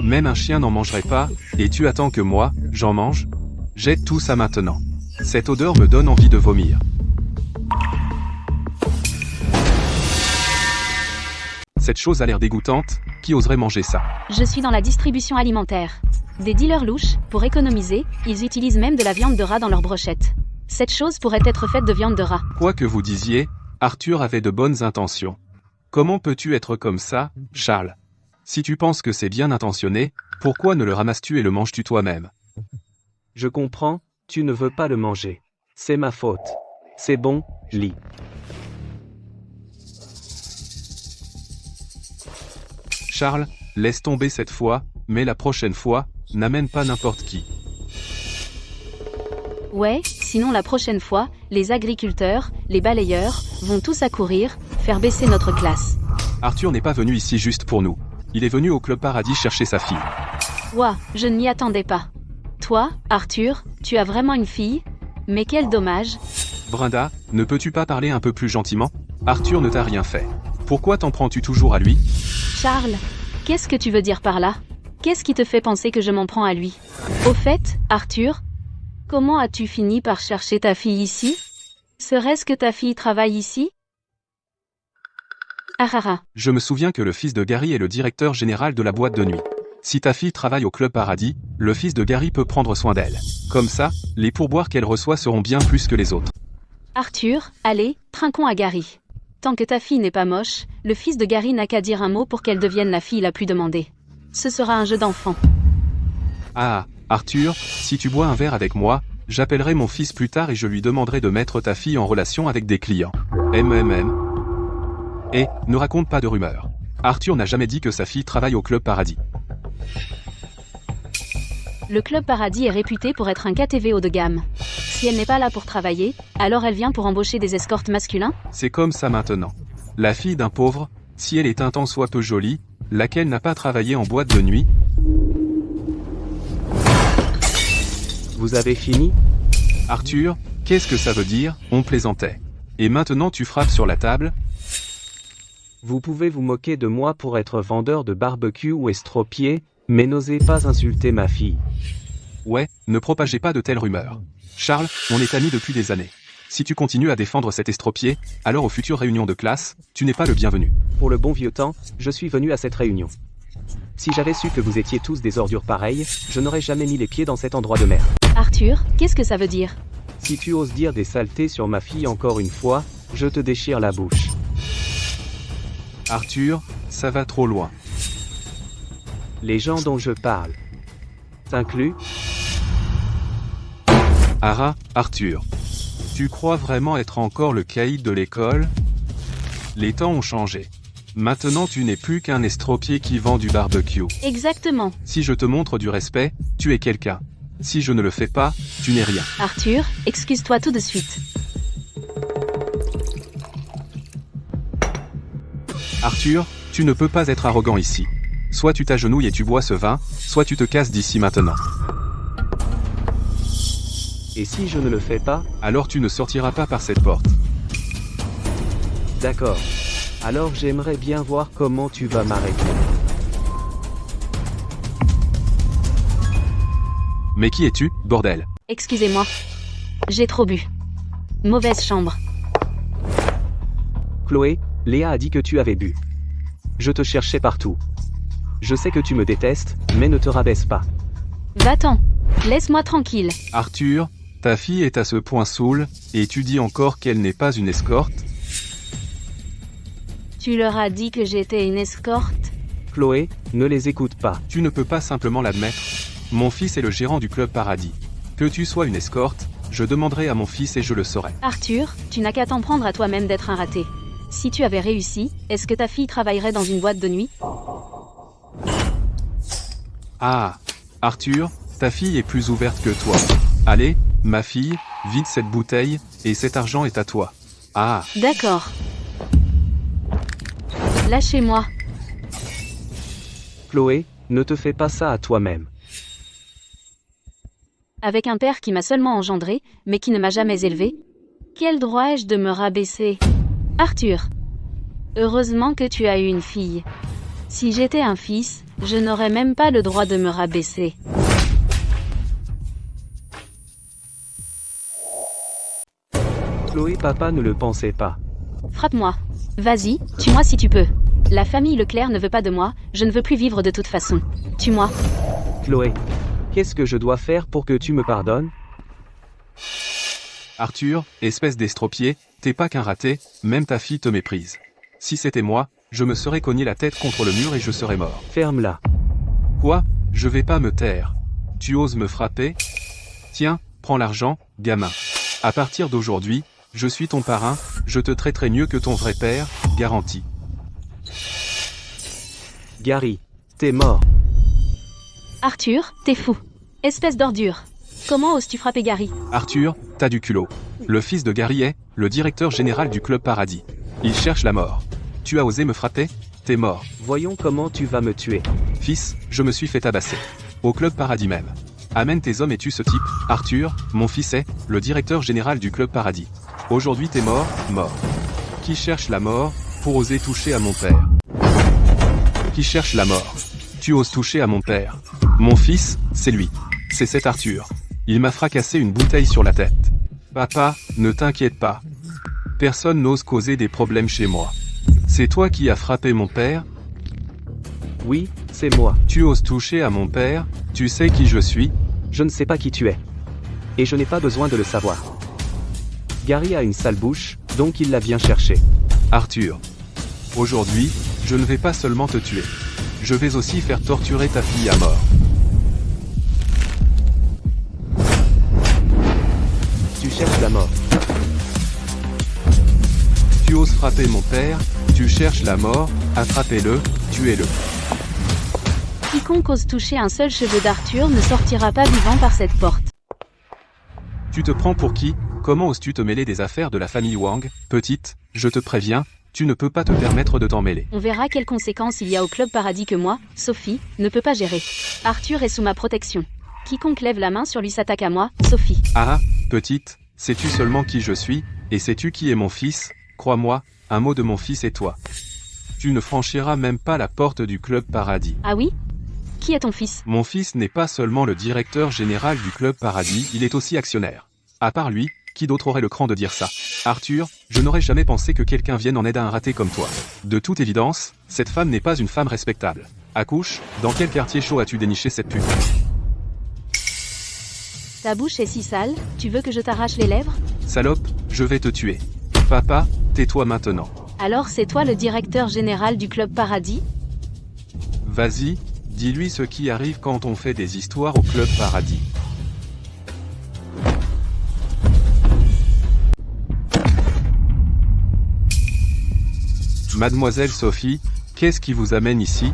Même un chien n'en mangerait pas, et tu attends que moi, j'en mange? Jette tout ça maintenant. Cette odeur me donne envie de vomir. Cette chose a l'air dégoûtante, qui oserait manger ça? Je suis dans la distribution alimentaire. Des dealers louches, pour économiser, ils utilisent même de la viande de rat dans leurs brochettes. Cette chose pourrait être faite de viande de rat. Quoi que vous disiez, Arthur avait de bonnes intentions. Comment peux-tu être comme ça, Charles? Si tu penses que c'est bien intentionné, pourquoi ne le ramasses-tu et le manges-tu toi-même? Je comprends, tu ne veux pas le manger. C'est ma faute. C'est bon, lis. Charles, laisse tomber cette fois, mais la prochaine fois, n'amène pas n'importe qui. Ouais, sinon la prochaine fois, les agriculteurs, les balayeurs, vont tous accourir, faire baisser notre classe. Arthur n'est pas venu ici juste pour nous. Il est venu au Club Paradis chercher sa fille. Ouah, je ne m'y attendais pas. Toi, Arthur, tu as vraiment une fille? Mais quel dommage. Brenda, ne peux-tu pas parler un peu plus gentiment? Arthur ne t'a rien fait. Pourquoi t'en prends-tu toujours à lui? Charles, qu'est-ce que tu veux dire par là? Qu'est-ce qui te fait penser que je m'en prends à lui? Au fait, Arthur, comment as-tu fini par chercher ta fille ici? Serait-ce que ta fille travaille ici? Ah. Je me souviens que le fils de Gary est le directeur général de la boîte de nuit. Si ta fille travaille au Club Paradis, le fils de Gary peut prendre soin d'elle. Comme ça, les pourboires qu'elle reçoit seront bien plus que les autres. Arthur, allez, trinquons à Gary. Tant que ta fille n'est pas moche, le fils de Gary n'a qu'à dire un mot pour qu'elle devienne la fille la plus demandée. Ce sera un jeu d'enfant. Ah, Arthur, si tu bois un verre avec moi, j'appellerai mon fils plus tard et je lui demanderai de mettre ta fille en relation avec des clients. Et, ne raconte pas de rumeurs. Arthur n'a jamais dit que sa fille travaille au Club Paradis. Le Club Paradis est réputé pour être un KTV haut de gamme. Si elle n'est pas là pour travailler, alors elle vient pour embaucher des escortes masculins? C'est comme ça maintenant. La fille d'un pauvre, si elle est un tant soit peu jolie, laquelle n'a pas travaillé en boîte de nuit. Vous avez fini? Arthur, qu'est-ce que ça veut dire? On plaisantait. Et maintenant tu frappes sur la table? Vous pouvez vous moquer de moi pour être vendeur de barbecue ou estropié, mais n'osez pas insulter ma fille. Ouais, ne propagez pas de telles rumeurs. Charles, on est amis depuis des années. Si tu continues à défendre cet estropié, alors aux futures réunions de classe, tu n'es pas le bienvenu. Pour le bon vieux temps, je suis venu à cette réunion. Si j'avais su que vous étiez tous des ordures pareilles, je n'aurais jamais mis les pieds dans cet endroit de merde. Arthur, qu'est-ce que ça veut dire? Si tu oses dire des saletés sur ma fille encore une fois, je te déchire la bouche. Arthur, ça va trop loin. Les gens dont je parle. T'inclus? Arthur. Tu crois vraiment être encore le caïd de l'école? Les temps ont changé. Maintenant tu n'es plus qu'un estropié qui vend du barbecue. Exactement. Si je te montre du respect, tu es quelqu'un. Si je ne le fais pas, tu n'es rien. Arthur, excuse-toi tout de suite. Arthur, tu ne peux pas être arrogant ici. Soit tu t'agenouilles et tu bois ce vin, soit tu te casses d'ici maintenant. Et si je ne le fais pas? Alors tu ne sortiras pas par cette porte. D'accord. Alors j'aimerais bien voir comment tu vas m'arrêter. Mais qui es-tu, bordel? Excusez-moi. J'ai trop bu. Mauvaise chambre. Chloé, Léa a dit que tu avais bu. Je te cherchais partout. Je sais que tu me détestes, mais ne te rabaisse pas. Va-t'en. Laisse-moi tranquille. Arthur, ta fille est à ce point saoule, et tu dis encore qu'elle n'est pas une escorte? Tu leur as dit que j'étais une escorte? Chloé, ne les écoute pas. Tu ne peux pas simplement l'admettre. Mon fils est le gérant du club Paradis. Que tu sois une escorte, je demanderai à mon fils et je le saurai. Arthur, tu n'as qu'à t'en prendre à toi-même d'être un raté. Si tu avais réussi, est-ce que ta fille travaillerait dans une boîte de nuit? Ah, Arthur, ta fille est plus ouverte que toi. Allez, ma fille, vide cette bouteille, et cet argent est à toi. Ah, D'accord. Lâchez-moi. Chloé, ne te fais pas ça à toi-même. Avec un père qui m'a seulement engendré, mais qui ne m'a jamais élevé? Quel droit ai-je de me rabaisser? Arthur. Heureusement que tu as eu une fille. Si j'étais un fils, je n'aurais même pas le droit de me rabaisser. Chloé, papa ne le pensait pas. Frappe-moi. Vas-y, tue-moi si tu peux. La famille Leclerc ne veut pas de moi, je ne veux plus vivre de toute façon. Tue-moi. Chloé, qu'est-ce que je dois faire pour que tu me pardonnes? Arthur, espèce d'estropié, t'es pas qu'un raté, même ta fille te méprise. Si c'était moi, je me serais cogné la tête contre le mur et je serais mort. Ferme-la. Quoi? Je vais pas me taire. Tu oses me frapper? Tiens, prends l'argent, gamin. À partir d'aujourd'hui, je suis ton parrain, je te traiterai mieux que ton vrai père, garanti. Gary, t'es mort. Arthur, t'es fou. Espèce d'ordure. Comment oses-tu frapper Gary? Arthur, t'as du culot. Le fils de Gary est le directeur général du club Paradis. Il cherche la mort. Tu as osé me frapper? T'es mort. Voyons comment tu vas me tuer. Fils, je me suis fait tabasser. Au club Paradis même. Amène tes hommes et tue ce type. Arthur, mon fils est le directeur général du club Paradis. Aujourd'hui t'es mort, mort. Qui cherche la mort pour oser toucher à mon père? Qui cherche la mort? Tu oses toucher à mon père. Mon fils, c'est lui. C'est cet Arthur. Il m'a fracassé une bouteille sur la tête. Papa, ne t'inquiète pas. Personne n'ose causer des problèmes chez moi. C'est toi qui as frappé mon père? Oui, c'est moi. Tu oses toucher à mon père? Tu sais qui je suis? Je ne sais pas qui tu es. Et je n'ai pas besoin de le savoir. Gary a une sale bouche, donc il la vient chercher. Arthur. Aujourd'hui, je ne vais pas seulement te tuer. Je vais aussi faire torturer ta fille à mort. Tu cherches la mort. Tu oses frapper mon père, tu cherches la mort, attrapez-le, tuez-le. Quiconque ose toucher un seul cheveu d'Arthur ne sortira pas vivant par cette porte. Tu te prends pour qui? Comment oses-tu te mêler des affaires de la famille Wang? Petite, je te préviens, Tu ne peux pas te permettre de t'en mêler. On verra quelles conséquences il y a au Club Paradis que moi, Sophie, ne peux pas gérer. Arthur est sous ma protection. Quiconque lève la main sur lui s'attaque à moi, Sophie. Ah, petite, sais-tu seulement qui je suis, et sais-tu qui est mon fils? Crois-moi, un mot de mon fils et toi. Tu ne franchiras même pas la porte du Club Paradis. Ah oui? Qui est ton fils? Mon fils n'est pas seulement le directeur général du Club Paradis, il est aussi actionnaire. À part lui, qui d'autre aurait le cran de dire ça? Arthur, je n'aurais jamais pensé que quelqu'un vienne en aide à un raté comme toi. De toute évidence, cette femme n'est pas une femme respectable. Accouche, dans quel quartier chaud as-tu déniché cette pute? Ta bouche est si sale, tu veux que je t'arrache les lèvres? Salope, je vais te tuer. Papa, tais-toi maintenant. Alors c'est toi le directeur général du Club Paradis? Vas-y, dis-lui ce qui arrive quand on fait des histoires au Club Paradis. Mademoiselle Sophie, qu'est-ce qui vous amène ici?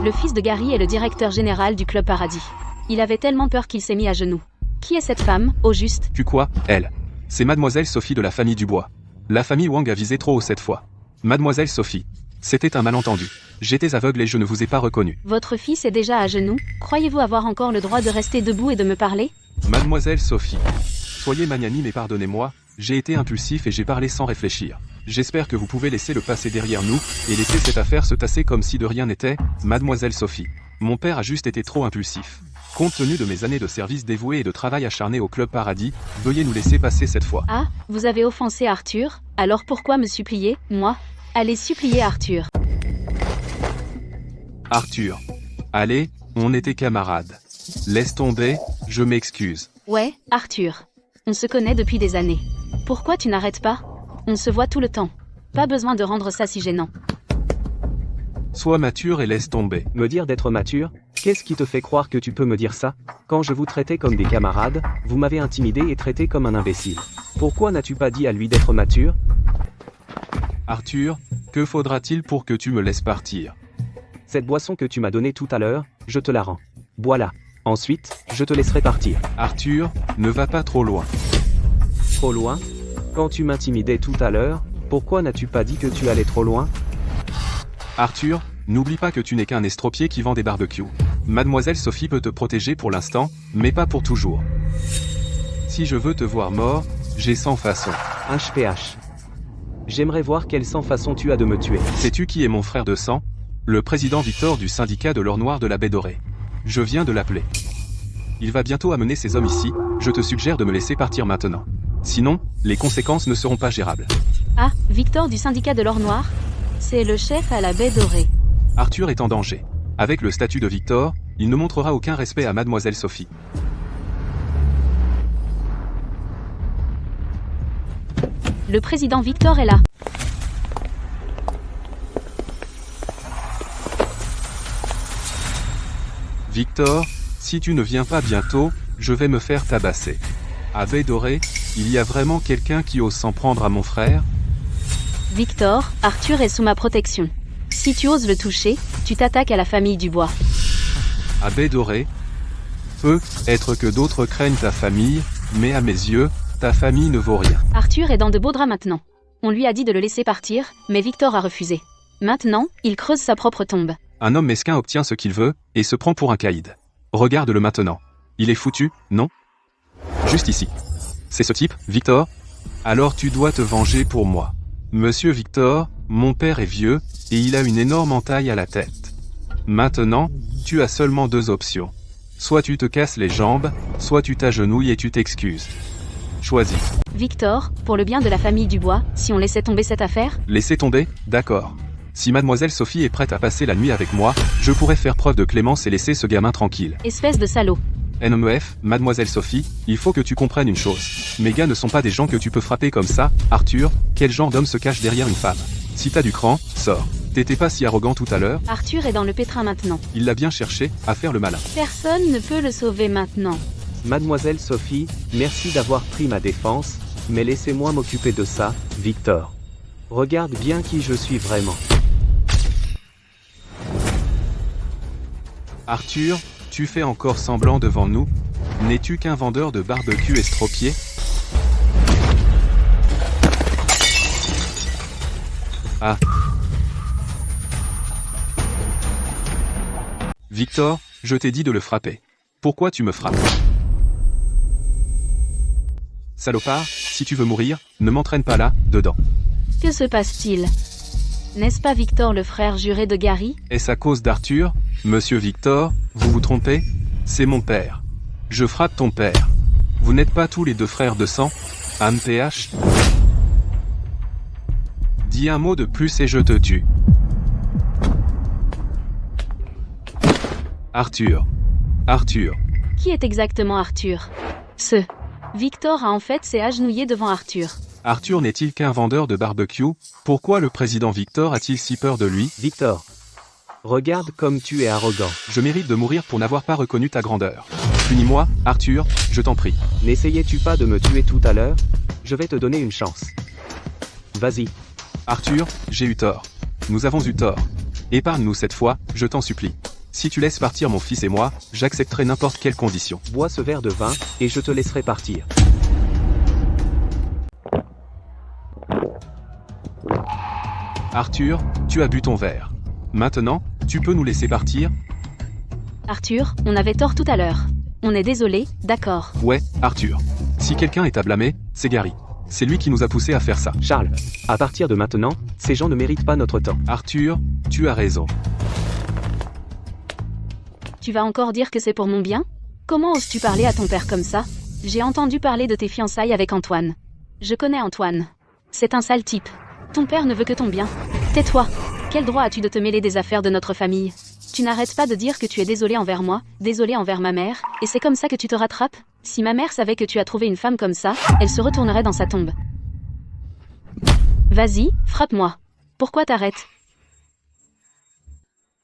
Le fils de Gary est le directeur général du Club Paradis. Il avait tellement peur qu'il s'est mis à genoux. Qui est cette femme, au juste? Tu quoi, elle? C'est Mademoiselle Sophie de la famille Dubois. La famille Wang a visé trop haut cette fois. Mademoiselle Sophie. C'était un malentendu. J'étais aveugle et je ne vous ai pas reconnu. Votre fils est déjà à genoux. Croyez-vous avoir encore le droit de rester debout et de me parler? Mademoiselle Sophie. Soyez magnanime et pardonnez-moi, j'ai été impulsif et j'ai parlé sans réfléchir. J'espère que vous pouvez laisser le passé derrière nous, et laisser cette affaire se tasser comme si de rien n'était, Mademoiselle Sophie. Mon père a juste été trop impulsif. Compte tenu de mes années de service dévoué et de travail acharné au Club Paradis, veuillez nous laisser passer cette fois. Ah, vous avez offensé Arthur? Alors pourquoi me supplier, moi? Allez supplier Arthur. Arthur. Allez, on était camarades. Laisse tomber, je m'excuse. Ouais, Arthur. On se connaît depuis des années. Pourquoi tu n'arrêtes pas? On se voit tout le temps. Pas besoin de rendre ça si gênant. Sois mature et laisse tomber. Me dire d'être mature? Qu'est-ce qui te fait croire que tu peux me dire ça? Quand je vous traitais comme des camarades, vous m'avez intimidé et traité comme un imbécile. Pourquoi n'as-tu pas dit à lui d'être mature? Arthur, que faudra-t-il pour que tu me laisses partir? Cette boisson que tu m'as donnée tout à l'heure, je te la rends. Bois-la. Ensuite, je te laisserai partir. Arthur, ne va pas trop loin. Trop loin? Quand tu m'intimidais tout à l'heure, pourquoi n'as-tu pas dit que tu allais trop loin? Arthur, n'oublie pas que tu n'es qu'un estropié qui vend des barbecues. Mademoiselle Sophie peut te protéger pour l'instant, mais pas pour toujours. Si je veux te voir mort, j'ai 100 façons. HPH. J'aimerais voir quelle sans façon tu as de me tuer. Sais-tu qui est mon frère de sang? Le président Victor du syndicat de l'or noir de la baie dorée. Je viens de l'appeler. Il va bientôt amener ses hommes ici, je te suggère de me laisser partir maintenant. Sinon, les conséquences ne seront pas gérables. Ah, Victor du syndicat de l'or noir? C'est le chef à la baie dorée. Arthur est en danger. Avec le statut de Victor, il ne montrera aucun respect à Mademoiselle Sophie. Le président Victor est là. Victor, si tu ne viens pas bientôt, je vais me faire tabasser. À baie dorée, il y a vraiment quelqu'un qui ose s'en prendre à mon frère? Victor, Arthur est sous ma protection. Si tu oses le toucher, tu t'attaques à la famille Dubois. À baie dorée? Peut-être que d'autres craignent ta famille, mais à mes yeux, ta famille ne vaut rien. Arthur est dans de beaux draps maintenant. On lui a dit de le laisser partir, mais Victor a refusé. Maintenant, il creuse sa propre tombe. Un homme mesquin obtient ce qu'il veut, et se prend pour un caïd. Regarde-le maintenant. Il est foutu, non? Juste ici. C'est ce type, Victor? Alors tu dois te venger pour moi. Monsieur Victor, mon père est vieux, et il a une énorme entaille à la tête. Maintenant, tu as seulement deux options. Soit tu te casses les jambes, soit tu t'agenouilles et tu t'excuses. Choisis. Victor, pour le bien de la famille Dubois, si on laissait tomber cette affaire? Laissez tomber, d'accord. Si Mademoiselle Sophie est prête à passer la nuit avec moi, je pourrais faire preuve de clémence et laisser ce gamin tranquille. Espèce de salaud. NMEF, Mademoiselle Sophie, il faut que tu comprennes une chose. Mes gars ne sont pas des gens que tu peux frapper comme ça. Arthur, quel genre d'homme se cache derrière une femme? Si t'as du cran, sors. T'étais pas si arrogant tout à l'heure? Arthur est dans le pétrin maintenant. Il l'a bien cherché, à faire le malin. Personne ne peut le sauver maintenant. Mademoiselle Sophie, merci d'avoir pris ma défense, mais laissez-moi m'occuper de ça, Victor. Regarde bien qui je suis vraiment. Arthur, tu fais encore semblant devant nous? N'es-tu qu'un vendeur de barbecue estropié? Ah. Victor, je t'ai dit de le frapper. Pourquoi tu me frappes? Salopard, si tu veux mourir, ne m'entraîne pas là, dedans. Que se passe-t-il? N'est-ce pas Victor le frère juré de Gary? Est-ce à cause d'Arthur? Monsieur Victor, vous vous trompez? C'est mon père. Je frappe ton père. Vous n'êtes pas tous les deux frères de sang? AMPH? Dis un mot de plus et je te tue. Arthur. Arthur. Qui est exactement Arthur? Victor a en fait s'est agenouillé devant Arthur. Arthur n'est-il qu'un vendeur de barbecue? Pourquoi le président Victor a-t-il si peur de lui? Victor. Regarde comme tu es arrogant. Je mérite de mourir pour n'avoir pas reconnu ta grandeur. Punis-moi, Arthur, je t'en prie. N'essayais-tu pas de me tuer tout à l'heure? Je vais te donner une chance. Vas-y. Arthur, j'ai eu tort. Nous avons eu tort. Épargne-nous cette fois, je t'en supplie. Si tu laisses partir mon fils et moi, j'accepterai n'importe quelle condition. Bois ce verre de vin, et je te laisserai partir. Arthur, tu as bu ton verre. Maintenant, tu peux nous laisser partir? Arthur, on avait tort tout à l'heure. On est désolé, d'accord. Ouais, Arthur. Si quelqu'un est à blâmer, c'est Gary. C'est lui qui nous a poussés à faire ça. Charles, à partir de maintenant, ces gens ne méritent pas notre temps. Arthur, tu as raison. Tu vas encore dire que c'est pour mon bien? Comment oses-tu parler à ton père comme ça? J'ai entendu parler de tes fiançailles avec Antoine. Je connais Antoine. C'est un sale type. Ton père ne veut que ton bien. Tais-toi. Quel droit as-tu de te mêler des affaires de notre famille? Tu n'arrêtes pas de dire que tu es désolé envers moi, désolé envers ma mère, et c'est comme ça que tu te rattrapes? Si ma mère savait que tu as trouvé une femme comme ça, elle se retournerait dans sa tombe. Vas-y, frappe-moi. Pourquoi t'arrêtes?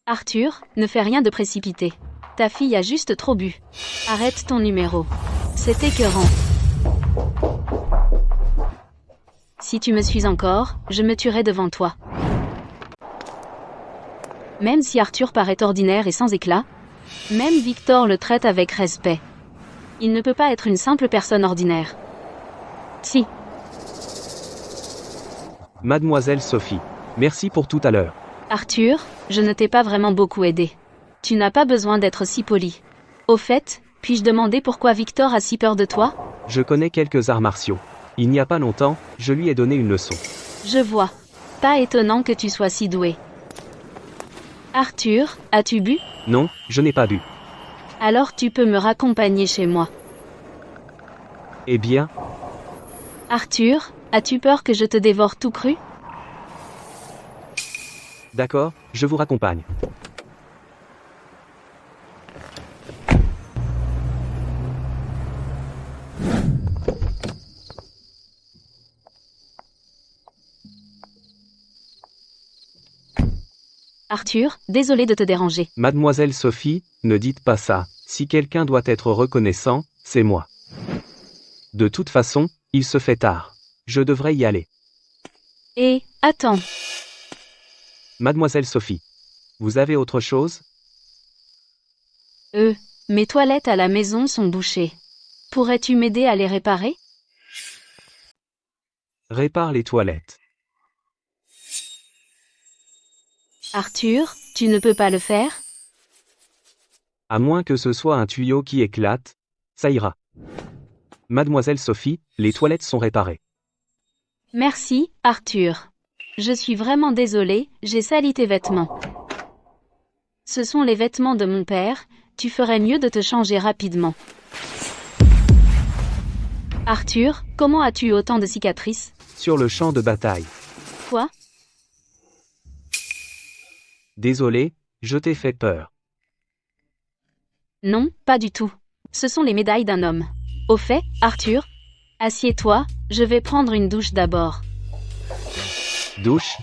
Arthur, ne fais rien de précipité. Ta fille a juste trop bu. Arrête ton numéro. C'est écœurant. Si tu me suis encore, je me tuerai devant toi. Même si Arthur paraît ordinaire et sans éclat, même Victor le traite avec respect. Il ne peut pas être une simple personne ordinaire. Si. Mademoiselle Sophie, merci pour tout à l'heure. Arthur, je ne t'ai pas vraiment beaucoup aidé. Tu n'as pas besoin d'être si poli. Au fait, puis-je demander pourquoi Victor a si peur de toi? Je connais quelques arts martiaux. Il n'y a pas longtemps, je lui ai donné une leçon. Je vois. Pas étonnant que tu sois si doué. Arthur, as-tu bu? Non, je n'ai pas bu. Alors tu peux me raccompagner chez moi. Eh bien, Arthur, as-tu peur que je te dévore tout cru? d'accord, je vous raccompagne. Arthur, désolé de te déranger. Mademoiselle Sophie, ne dites pas ça. Si quelqu'un doit être reconnaissant, c'est moi. De toute façon, il se fait tard. Je devrais y aller. Et, attends. Mademoiselle Sophie, vous avez autre chose? Mes toilettes à la maison sont bouchées. Pourrais-tu m'aider à les réparer? Répare les toilettes. Arthur, tu ne peux pas le faire? À moins que ce soit un tuyau qui éclate, ça ira. Mademoiselle Sophie, les toilettes sont réparées. Merci, Arthur. Je suis vraiment désolée, j'ai sali tes vêtements. Ce sont les vêtements de mon père, tu ferais mieux de te changer rapidement. Arthur, comment as-tu eu autant de cicatrices? Sur le champ de bataille. Quoi? Désolé, je t'ai fait peur. Non, pas du tout. Ce sont les médailles d'un homme. Au fait, Arthur, assieds-toi, je vais prendre une douche d'abord. Douche?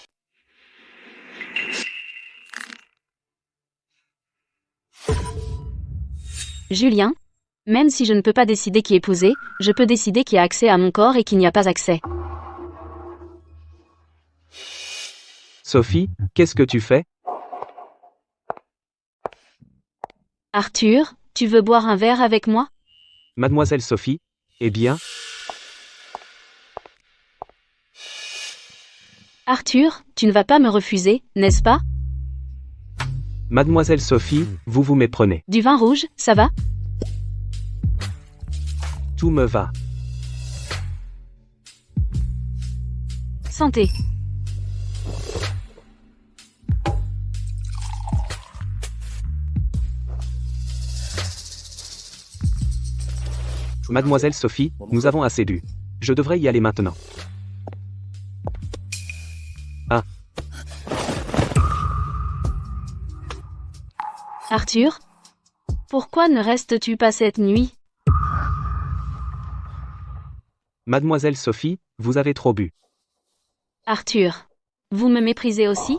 Julien, même si je ne peux pas décider qui épouser, je peux décider qui a accès à mon corps et qui n'y a pas accès. Sophie, qu'est-ce que tu fais? Arthur, tu veux boire un verre avec moi? Mademoiselle Sophie, eh bien, Arthur, tu ne vas pas me refuser, n'est-ce pas? Mademoiselle Sophie, vous vous méprenez. Du vin rouge, ça va? Tout me va. Santé. Mademoiselle Sophie, nous avons assez bu. Je devrais y aller maintenant. Ah. Arthur? Pourquoi ne restes-tu pas cette nuit? Mademoiselle Sophie, vous avez trop bu. Arthur. Vous me méprisez aussi?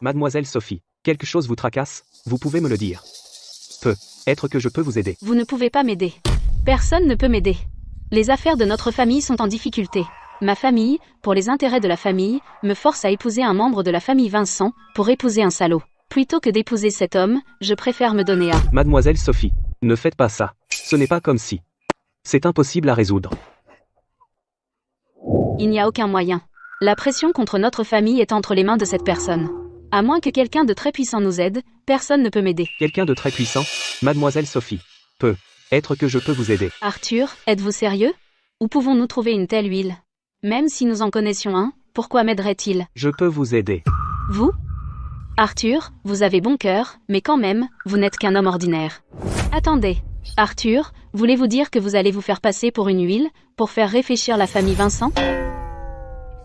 Mademoiselle Sophie, quelque chose vous tracasse, vous pouvez me le dire. Peut-être que je peux vous aider. Vous ne pouvez pas m'aider. Personne ne peut m'aider. Les affaires de notre famille sont en difficulté. Ma famille, pour les intérêts de la famille, me force à épouser un membre de la famille Vincent, pour épouser un salaud. Plutôt que d'épouser cet homme, je préfère me donner à... Mademoiselle Sophie, ne faites pas ça. Ce n'est pas comme si. C'est impossible à résoudre. Il n'y a aucun moyen. La pression contre notre famille est entre les mains de cette personne. À moins que quelqu'un de très puissant nous aide, personne ne peut m'aider. Quelqu'un de très puissant? Mademoiselle Sophie. Peut-être que je peux vous aider. Arthur, êtes-vous sérieux? Où pouvons-nous trouver une telle huile? Même si nous en connaissions un, pourquoi m'aiderait-il? Je peux vous aider. Vous? Arthur, vous avez bon cœur, mais quand même, vous n'êtes qu'un homme ordinaire. Attendez. Arthur, voulez-vous dire que vous allez vous faire passer pour une huile, pour faire réfléchir la famille Vincent?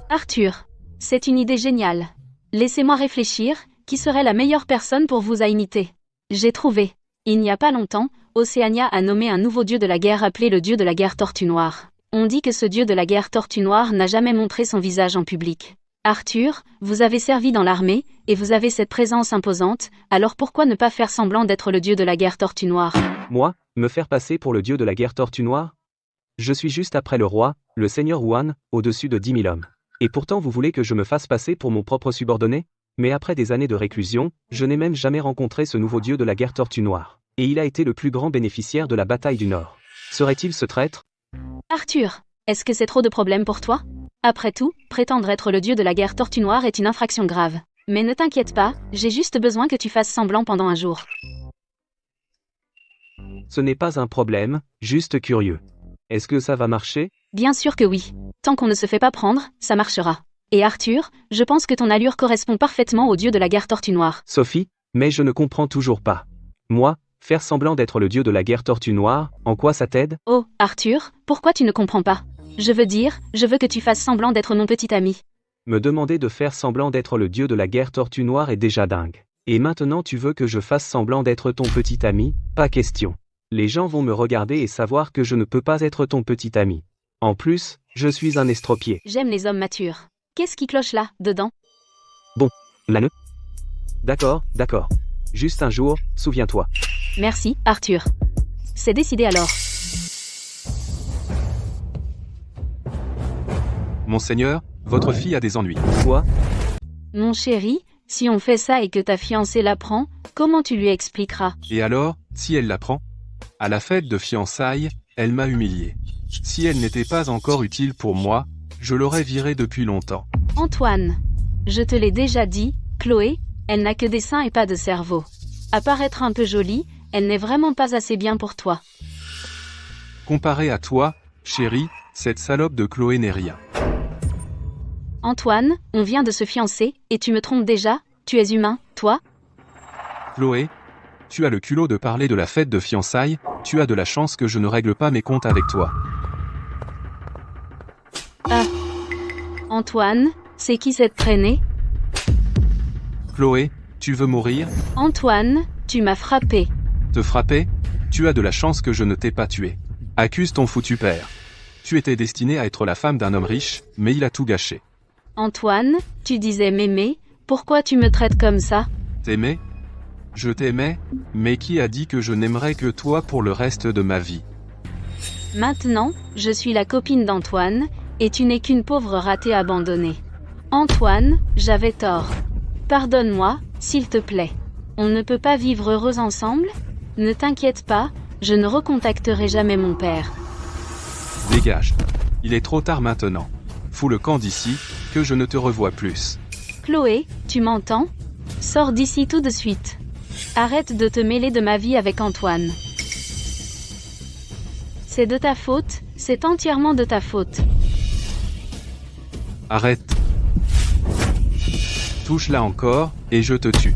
Arthur, c'est une idée géniale. Laissez-moi réfléchir, qui serait la meilleure personne pour vous à imiter? J'ai trouvé. Il n'y a pas longtemps, Océania a nommé un nouveau dieu de la guerre appelé le dieu de la guerre Tortue Noire. On dit que ce dieu de la guerre Tortue Noire n'a jamais montré son visage en public. Arthur, vous avez servi dans l'armée, et vous avez cette présence imposante, alors pourquoi ne pas faire semblant d'être le dieu de la guerre Tortue Noire? Moi, me faire passer pour le dieu de la guerre Tortue Noire? Je suis juste après le roi, le seigneur Wan, au-dessus de 10 000 hommes. Et pourtant vous voulez que je me fasse passer pour mon propre subordonné? Mais après des années de réclusion, je n'ai même jamais rencontré ce nouveau dieu de la guerre Tortue Noire. Et il a été le plus grand bénéficiaire de la bataille du Nord. Serait-il ce traître? Arthur, est-ce que c'est trop de problème pour toi? Après tout, prétendre être le dieu de la guerre Tortue Noire est une infraction grave. Mais ne t'inquiète pas, j'ai juste besoin que tu fasses semblant pendant un jour. Ce n'est pas un problème, juste curieux. Est-ce que ça va marcher? Bien sûr que oui. Tant qu'on ne se fait pas prendre, ça marchera. Et Arthur, je pense que ton allure correspond parfaitement au dieu de la guerre Tortue Noire. Sophie, mais je ne comprends toujours pas. Moi, faire semblant d'être le dieu de la guerre Tortue Noire, en quoi ça t'aide? Oh, Arthur, pourquoi tu ne comprends pas? Je veux que tu fasses semblant d'être mon petit ami. Me demander de faire semblant d'être le dieu de la guerre Tortue Noire est déjà dingue. Et maintenant tu veux que je fasse semblant d'être ton petit ami? Pas question. Les gens vont me regarder et savoir que je ne peux pas être ton petit ami. En plus, je suis un estropié. J'aime les hommes matures. Qu'est-ce qui cloche là, dedans? D'accord. Juste un jour, souviens-toi. Merci, Arthur. C'est décidé alors. Monseigneur, votre fille a des ennuis. Quoi? Mon chéri, si on fait ça et que ta fiancée l'apprend, comment tu lui expliqueras? Et alors, si elle l'apprend? À la fête de fiançailles, elle m'a humilié. Si elle n'était pas encore utile pour moi, je l'aurais virée depuis longtemps. Antoine, je te l'ai déjà dit, Chloé, elle n'a que des seins et pas de cerveau. À paraître un peu jolie, elle n'est vraiment pas assez bien pour toi. Comparé à toi, chérie, cette salope de Chloé n'est rien. Antoine, on vient de se fiancer, et tu me trompes déjà? Tu es humain, toi? Chloé, tu as le culot de parler de la fête de fiançailles, tu as de la chance que je ne règle pas mes comptes avec toi. Ah. Antoine, c'est qui cette traînée? Chloé, tu veux mourir? Antoine, tu m'as frappé. Te frapper? Tu as de la chance que je ne t'ai pas tué. Accuse ton foutu père. Tu étais destinée à être la femme d'un homme riche, mais il a tout gâché. Antoine, tu disais m'aimer, pourquoi tu me traites comme ça? T'aimais? Je t'aimais, mais qui a dit que je n'aimerais que toi pour le reste de ma vie? Maintenant, je suis la copine d'Antoine, et tu n'es qu'une pauvre ratée abandonnée. Antoine, j'avais tort. Pardonne-moi, s'il te plaît. On ne peut pas vivre heureux ensemble? Ne t'inquiète pas, je ne recontacterai jamais mon père. Dégage. Il est trop tard maintenant. fous le camp d'ici, que je ne te revoie plus. Chloé, tu m'entends? Sors d'ici tout de suite. Arrête de te mêler de ma vie avec Antoine. C'est de ta faute, c'est entièrement de ta faute. Arrête. Touche-la encore, et je te tue.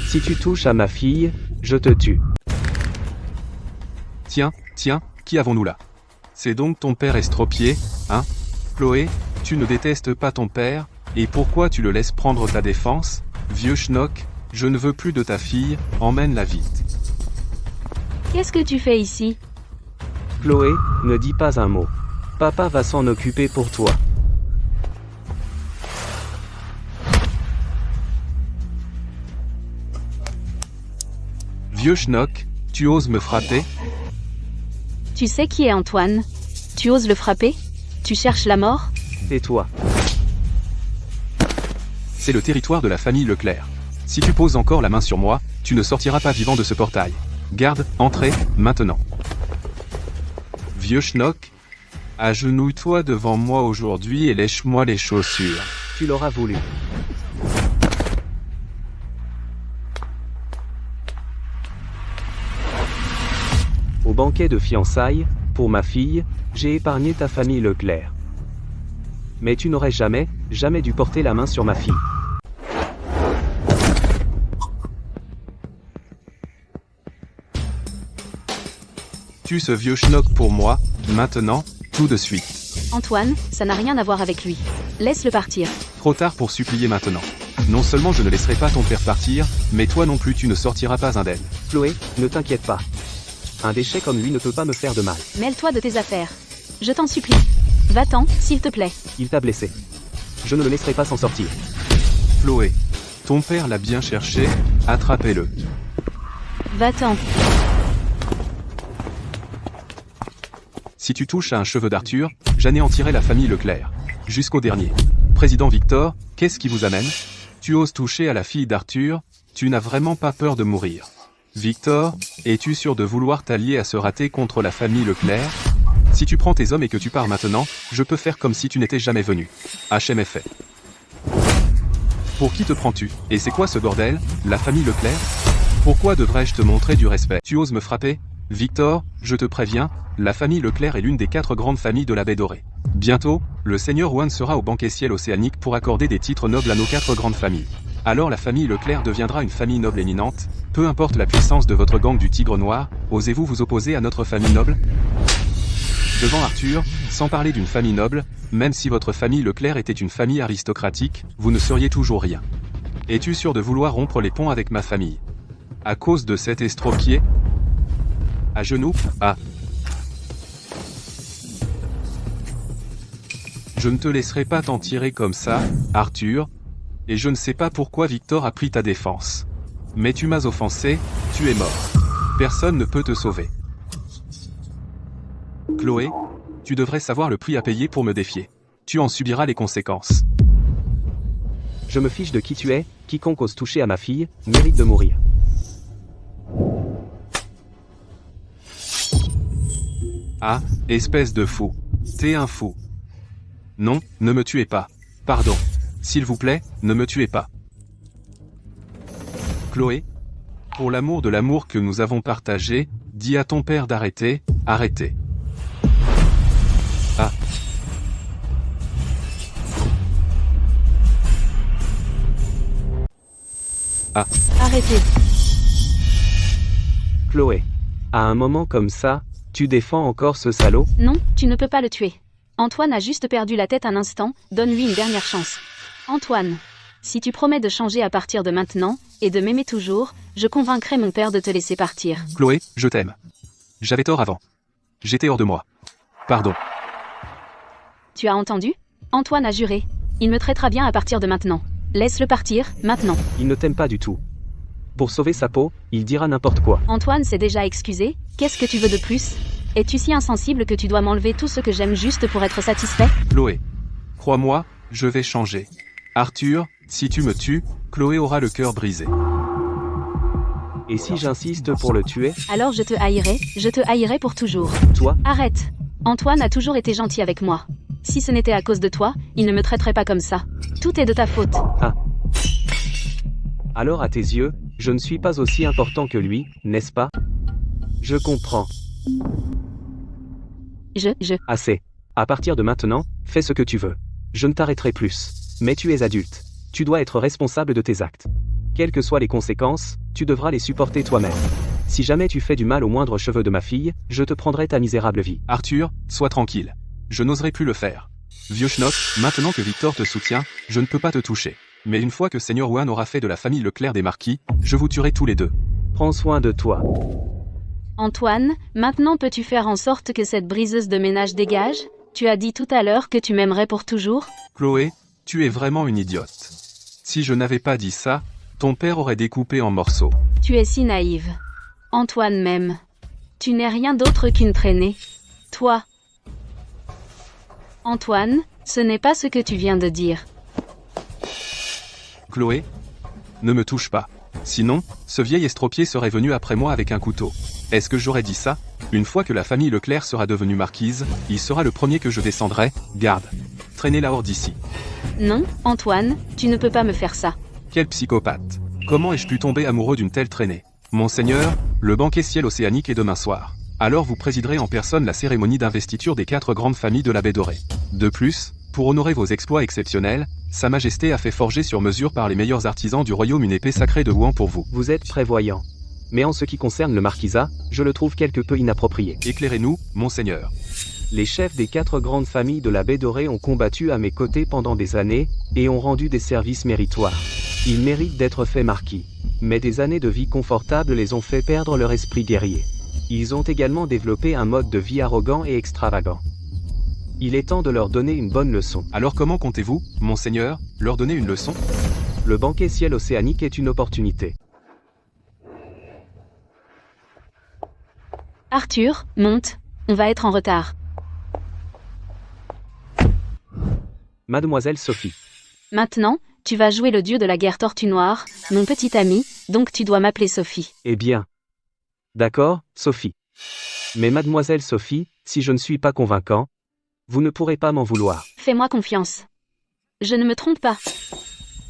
Si tu touches à ma fille, je te tue. Tiens, qui avons-nous là? C'est donc ton père estropié, hein? Chloé, tu ne détestes pas ton père, et pourquoi tu le laisses prendre ta défense? Vieux schnock, je ne veux plus de ta fille, emmène-la vite. Qu'est-ce que tu fais ici? Chloé, ne dis pas un mot. Papa va s'en occuper pour toi. Vieux schnock, tu oses me frapper? Tu sais qui est Antoine? Tu oses le frapper? Tu cherches la mort? Tais-toi. C'est le territoire de la famille Leclerc. Si tu poses encore la main sur moi, tu ne sortiras pas vivant de ce portail. Garde, entrez, maintenant. Vieux schnock, agenouille-toi devant moi aujourd'hui et lèche-moi les chaussures. Tu l'auras voulu. Au banquet de fiançailles, pour ma fille, j'ai épargné ta famille Leclerc. Mais tu n'aurais jamais dû porter la main sur ma fille. Tue ce vieux schnock pour moi, maintenant, tout de suite. Antoine, ça n'a rien à voir avec lui. Laisse-le partir. Trop tard pour supplier maintenant. Non seulement je ne laisserai pas ton père partir, mais toi non plus tu ne sortiras pas indemne. Chloé, ne t'inquiète pas. Un déchet comme lui ne peut pas me faire de mal. Mêle-toi de tes affaires. Je t'en supplie. Va-t'en, s'il te plaît. Il t'a blessé. Je ne le laisserai pas s'en sortir. Chloé, ton père l'a bien cherché, attrapez-le. Va-t'en. Si tu touches à un cheveu d'Arthur, j'anéantirai la famille Leclerc. Jusqu'au dernier. Président Victor, qu'est-ce qui vous amène? Tu oses toucher à la fille d'Arthur, tu n'as vraiment pas peur de mourir. Victor, es-tu sûr de vouloir t'allier à ce raté contre la famille Leclerc? Si tu prends tes hommes et que tu pars maintenant, je peux faire comme si tu n'étais jamais venu. HM est fait. Pour qui te prends-tu? Et c'est quoi ce bordel, la famille Leclerc? Pourquoi devrais-je te montrer du respect? Tu oses me frapper? Victor, je te préviens, la famille Leclerc est l'une des 4 grandes familles de la baie dorée. Bientôt, le seigneur One sera au banquet ciel océanique pour accorder des titres nobles à nos 4 grandes familles. Alors la famille Leclerc deviendra une famille noble éminente, peu importe la puissance de votre gang du Tigre Noir, osez-vous vous opposer à notre famille noble? Devant Arthur, sans parler d'une famille noble, même si votre famille Leclerc était une famille aristocratique, vous ne seriez toujours rien. Es-tu sûr de vouloir rompre les ponts avec ma famille? À cause de cet estropié? À genoux? Ah. Je ne te laisserai pas t'en tirer comme ça, Arthur, et je ne sais pas pourquoi Victor a pris ta défense. Mais tu m'as offensé, tu es mort. Personne ne peut te sauver. Chloé, tu devrais savoir le prix à payer pour me défier. Tu en subiras les conséquences. Je me fiche de qui tu es, quiconque ose toucher à ma fille, mérite de mourir. Ah, espèce de fou. T'es un fou. Non, ne me tuez pas. Pardon. S'il vous plaît, ne me tuez pas. Chloé, pour l'amour de l'amour que nous avons partagé, dis à ton père d'arrêter, arrêtez. Ah. Ah. Arrêtez. Chloé. À un moment comme ça, tu défends encore ce salaud? Non, tu ne peux pas le tuer. Antoine a juste perdu la tête un instant, donne-lui une dernière chance. Antoine, si tu promets de changer à partir de maintenant, et de m'aimer toujours, je convaincrai mon père de te laisser partir. Chloé, je t'aime. J'avais tort avant. J'étais hors de moi. Pardon. Tu as entendu? Antoine a juré. Il me traitera bien à partir de maintenant. Laisse-le partir, maintenant. Il ne t'aime pas du tout. Pour sauver sa peau, il dira n'importe quoi. Antoine s'est déjà excusé, qu'est-ce que tu veux de plus? Es-tu si insensible que tu dois m'enlever tout ce que j'aime juste pour être satisfait? Chloé. Crois-moi, je vais changer. Arthur, si tu me tues, Chloé aura le cœur brisé. Et si j'insiste pour le tuer? Alors je te haïrai pour toujours. Toi? Arrête. Antoine a toujours été gentil avec moi. Si ce n'était à cause de toi, il ne me traiterait pas comme ça. Tout est de ta faute. Alors à tes yeux, je ne suis pas aussi important que lui, n'est-ce pas? Je comprends. Assez. À partir de maintenant, fais ce que tu veux. Je ne t'arrêterai plus. Mais tu es adulte. Tu dois être responsable de tes actes. Quelles que soient les conséquences, tu devras les supporter toi-même. Si jamais tu fais du mal au moindre cheveu de ma fille, je te prendrai ta misérable vie. Arthur, sois tranquille. Je n'oserai plus le faire. Vieux schnock, maintenant que Victor te soutient, je ne peux pas te toucher. Mais une fois que Seigneur Juan aura fait de la famille Leclerc des marquis, je vous tuerai tous les deux. Prends soin de toi. Antoine, maintenant peux-tu faire en sorte que cette briseuse de ménage dégage? Tu as dit tout à l'heure que tu m'aimerais pour toujours? Chloé, tu es vraiment une idiote. Si je n'avais pas dit ça, ton père aurait découpé en morceaux. Tu es si naïve. Antoine m'aime. Tu n'es rien d'autre qu'une traînée. Toi. Antoine, ce n'est pas ce que tu viens de dire. Chloé, ne me touche pas. Sinon, ce vieil estropié serait venu après moi avec un couteau. Est-ce que j'aurais dit ça? Une fois que la famille Leclerc sera devenue marquise, il sera le premier que je descendrai. Garde. Traînez-la hors d'ici. Non, Antoine, tu ne peux pas me faire ça. Quel psychopathe. Comment ai-je pu tomber amoureux d'une telle traînée? Monseigneur, le banquet ciel océanique est demain soir. Alors vous présiderez en personne la cérémonie d'investiture des 4 grandes familles de la baie dorée. De plus, pour honorer vos exploits exceptionnels, Sa Majesté a fait forger sur mesure par les meilleurs artisans du royaume une épée sacrée de Wuhan pour vous. Vous êtes prévoyant. Mais en ce qui concerne le marquisat, je le trouve quelque peu inapproprié. Éclairez-nous, Monseigneur. Les chefs des 4 grandes familles de la baie dorée ont combattu à mes côtés pendant des années, et ont rendu des services méritoires. Ils méritent d'être faits marquis. Mais des années de vie confortable les ont fait perdre leur esprit guerrier. Ils ont également développé un mode de vie arrogant et extravagant. Il est temps de leur donner une bonne leçon. Alors comment comptez-vous, Monseigneur, leur donner une leçon? Le banquet ciel océanique est une opportunité. Arthur, monte, on va être en retard. Mademoiselle Sophie. Maintenant, tu vas jouer le dieu de la guerre Tortue Noire, mon petit ami, donc tu dois m'appeler Sophie. Eh bien. D'accord, Sophie. Mais mademoiselle Sophie, si je ne suis pas convaincant, vous ne pourrez pas m'en vouloir. Fais-moi confiance. Je ne me trompe pas.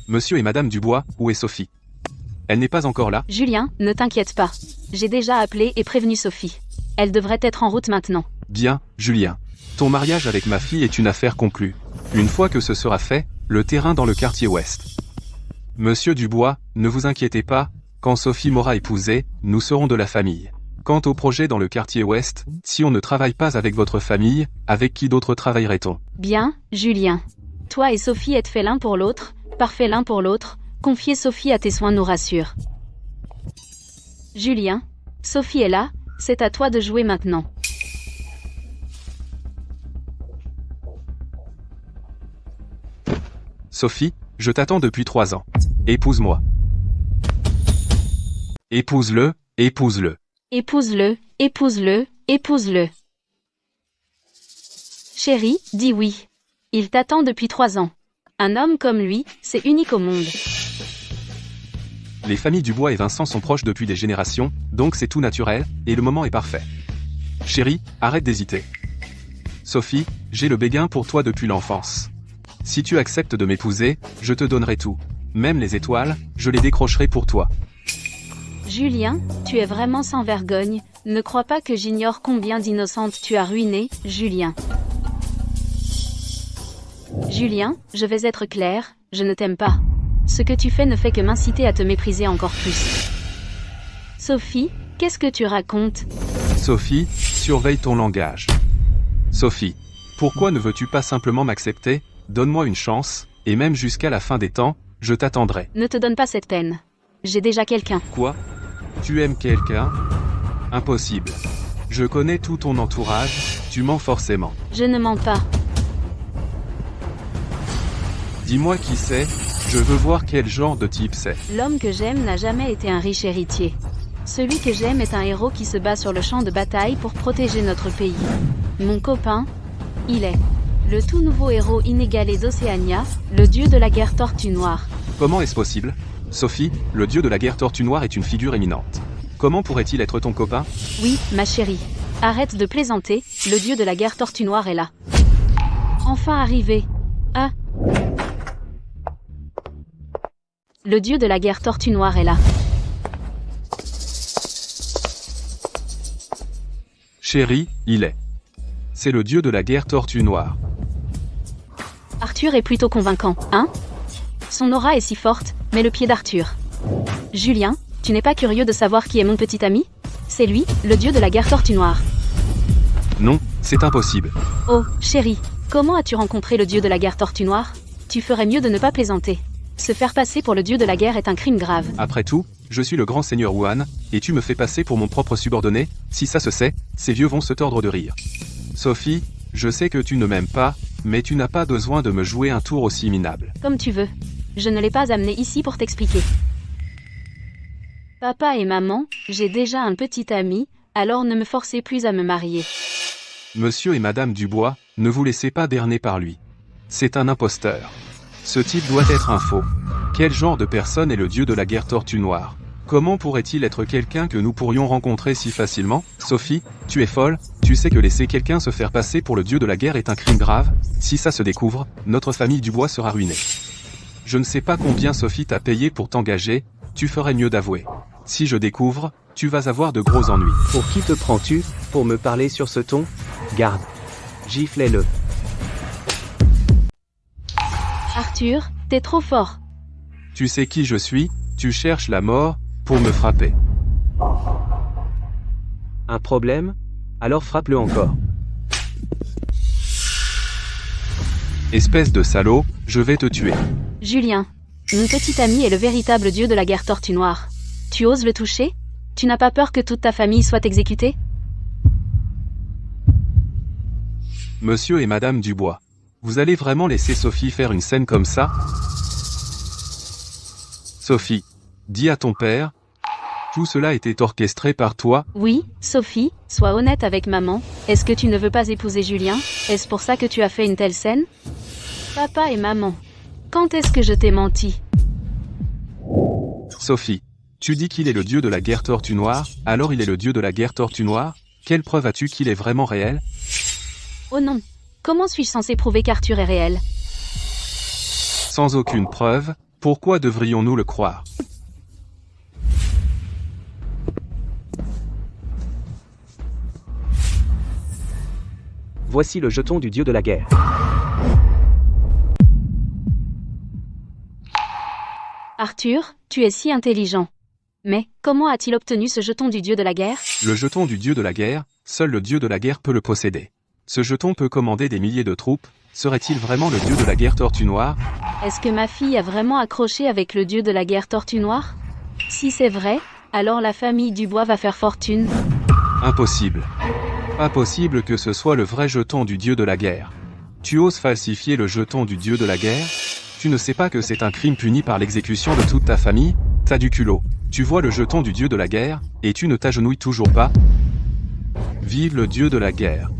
Monsieur et Madame Dubois, où est Sophie? Elle n'est pas encore là? Julien, ne t'inquiète pas. J'ai déjà appelé et prévenu Sophie. Elle devrait être en route maintenant. Bien, Julien. Ton mariage avec ma fille est une affaire conclue. Une fois que ce sera fait, le terrain dans le quartier ouest. Monsieur Dubois, ne vous inquiétez pas, quand Sophie m'aura épousé, nous serons de la famille. Quant au projet dans le quartier ouest, si on ne travaille pas avec votre famille, avec qui d'autre travaillerait-on? Bien, Julien. Toi et Sophie êtes faits l'un pour l'autre, parfaits l'un pour l'autre, confier Sophie à tes soins nous rassure. Julien, Sophie est là, c'est à toi de jouer maintenant. Sophie, je t'attends depuis 3 ans. Épouse-moi. Épouse-le, épouse-le. Épouse-le, épouse-le, épouse-le. Chérie, dis oui. Il t'attend depuis 3 ans. Un homme comme lui, c'est unique au monde. Les familles Dubois et Vincent sont proches depuis des générations, donc c'est tout naturel, et le moment est parfait. Chérie, arrête d'hésiter. Sophie, j'ai le béguin pour toi depuis l'enfance. Si tu acceptes de m'épouser, je te donnerai tout. Même les étoiles, je les décrocherai pour toi. Julien, tu es vraiment sans vergogne, ne crois pas que j'ignore combien d'innocentes tu as ruinées, Julien. Julien, je vais être claire, je ne t'aime pas. Ce que tu fais ne fait que m'inciter à te mépriser encore plus. Sophie, qu'est-ce que tu racontes? Sophie, surveille ton langage. Sophie, pourquoi ne veux-tu pas simplement m'accepter? Donne-moi une chance, et même jusqu'à la fin des temps, je t'attendrai. Ne te donne pas cette peine. J'ai déjà quelqu'un. Quoi? Tu aimes quelqu'un? Impossible. Je connais tout ton entourage, tu mens forcément. Je ne mens pas. Dis-moi qui c'est, je veux voir quel genre de type c'est. L'homme que j'aime n'a jamais été un riche héritier. Celui que j'aime est un héros qui se bat sur le champ de bataille pour protéger notre pays. Mon copain, il est le tout nouveau héros inégalé d'Océania, le dieu de la guerre Tortue Noire. Comment est-ce possible? Sophie, le dieu de la guerre Tortue Noire est une figure éminente. Comment pourrait-il être ton copain? Oui, ma chérie. Arrête de plaisanter, le dieu de la guerre Tortue Noire est là. Enfin arrivé. Ah. Le dieu de la guerre Tortue Noire est là. Chérie, il est. C'est le dieu de la guerre Tortue Noire. Arthur est plutôt convaincant, hein? Son aura est si forte, mais le pied d'Arthur. Julien, tu n'es pas curieux de savoir qui est mon petit ami? C'est lui, le dieu de la guerre Tortue Noire. Non, c'est impossible. Oh, chérie, comment as-tu rencontré le dieu de la guerre Tortue Noire? Tu ferais mieux de ne pas plaisanter. Se faire passer pour le dieu de la guerre est un crime grave. Après tout, je suis le grand seigneur Wuhan, et tu me fais passer pour mon propre subordonné. Si ça se sait, ces vieux vont se tordre de rire. Sophie, je sais que tu ne m'aimes pas, mais tu n'as pas besoin de me jouer un tour aussi minable. Comme tu veux. Je ne l'ai pas amené ici pour t'expliquer. Papa et maman, j'ai déjà un petit ami, alors ne me forcez plus à me marier. Monsieur et Madame Dubois, ne vous laissez pas berner par lui. C'est un imposteur. Ce type doit être un faux. Quel genre de personne est le dieu de la guerre Tortue Noire? Comment pourrait-il être quelqu'un que nous pourrions rencontrer si facilement? Sophie, tu es folle, tu sais que laisser quelqu'un se faire passer pour le dieu de la guerre est un crime grave. Si ça se découvre, notre famille Dubois sera ruinée. Je ne sais pas combien Sophie t'a payé pour t'engager, tu ferais mieux d'avouer. Si je découvre, tu vas avoir de gros ennuis. Pour qui te prends-tu, pour me parler sur ce ton? Garde. Giflez-le. Arthur, t'es trop fort. Tu sais qui je suis, tu cherches la mort, pour me frapper. Un problème? Alors frappe-le encore. Espèce de salaud, je vais te tuer. Julien, mon petit ami est le véritable dieu de la guerre Tortue Noire. Tu oses le toucher? Tu n'as pas peur que toute ta famille soit exécutée? Monsieur et Madame Dubois, vous allez vraiment laisser Sophie faire une scène comme ça? Sophie, dis à ton père, tout cela était orchestré par toi? Oui, Sophie, sois honnête avec maman. Est-ce que tu ne veux pas épouser Julien? Est-ce pour ça que tu as fait une telle scène? Papa et maman, quand est-ce que je t'ai menti? Sophie, tu dis qu'il est le dieu de la guerre Tortue Noire, alors il est le dieu de la guerre Tortue Noire? Quelle preuve as-tu qu'il est vraiment réel? Oh non, comment suis-je censé prouver qu'Arthur est réel? Sans aucune preuve, pourquoi devrions-nous le croire? Voici le jeton du dieu de la guerre. Arthur, tu es si intelligent. Mais, comment a-t-il obtenu ce jeton du dieu de la guerre? Le jeton du dieu de la guerre, seul le dieu de la guerre peut le posséder. Ce jeton peut commander des milliers de troupes, serait-il vraiment le dieu de la guerre Tortue Noire? Est-ce que ma fille a vraiment accroché avec le dieu de la guerre Tortue Noire? Si c'est vrai, alors la famille Dubois va faire fortune. Impossible. Pas possible que ce soit le vrai jeton du dieu de la guerre. Tu oses falsifier le jeton du dieu de la guerre? Tu ne sais pas que c'est un crime puni par l'exécution de toute ta famille? T'as du culot. Tu vois le jeton du dieu de la guerre, et tu ne t'agenouilles toujours pas? Vive le dieu de la guerre.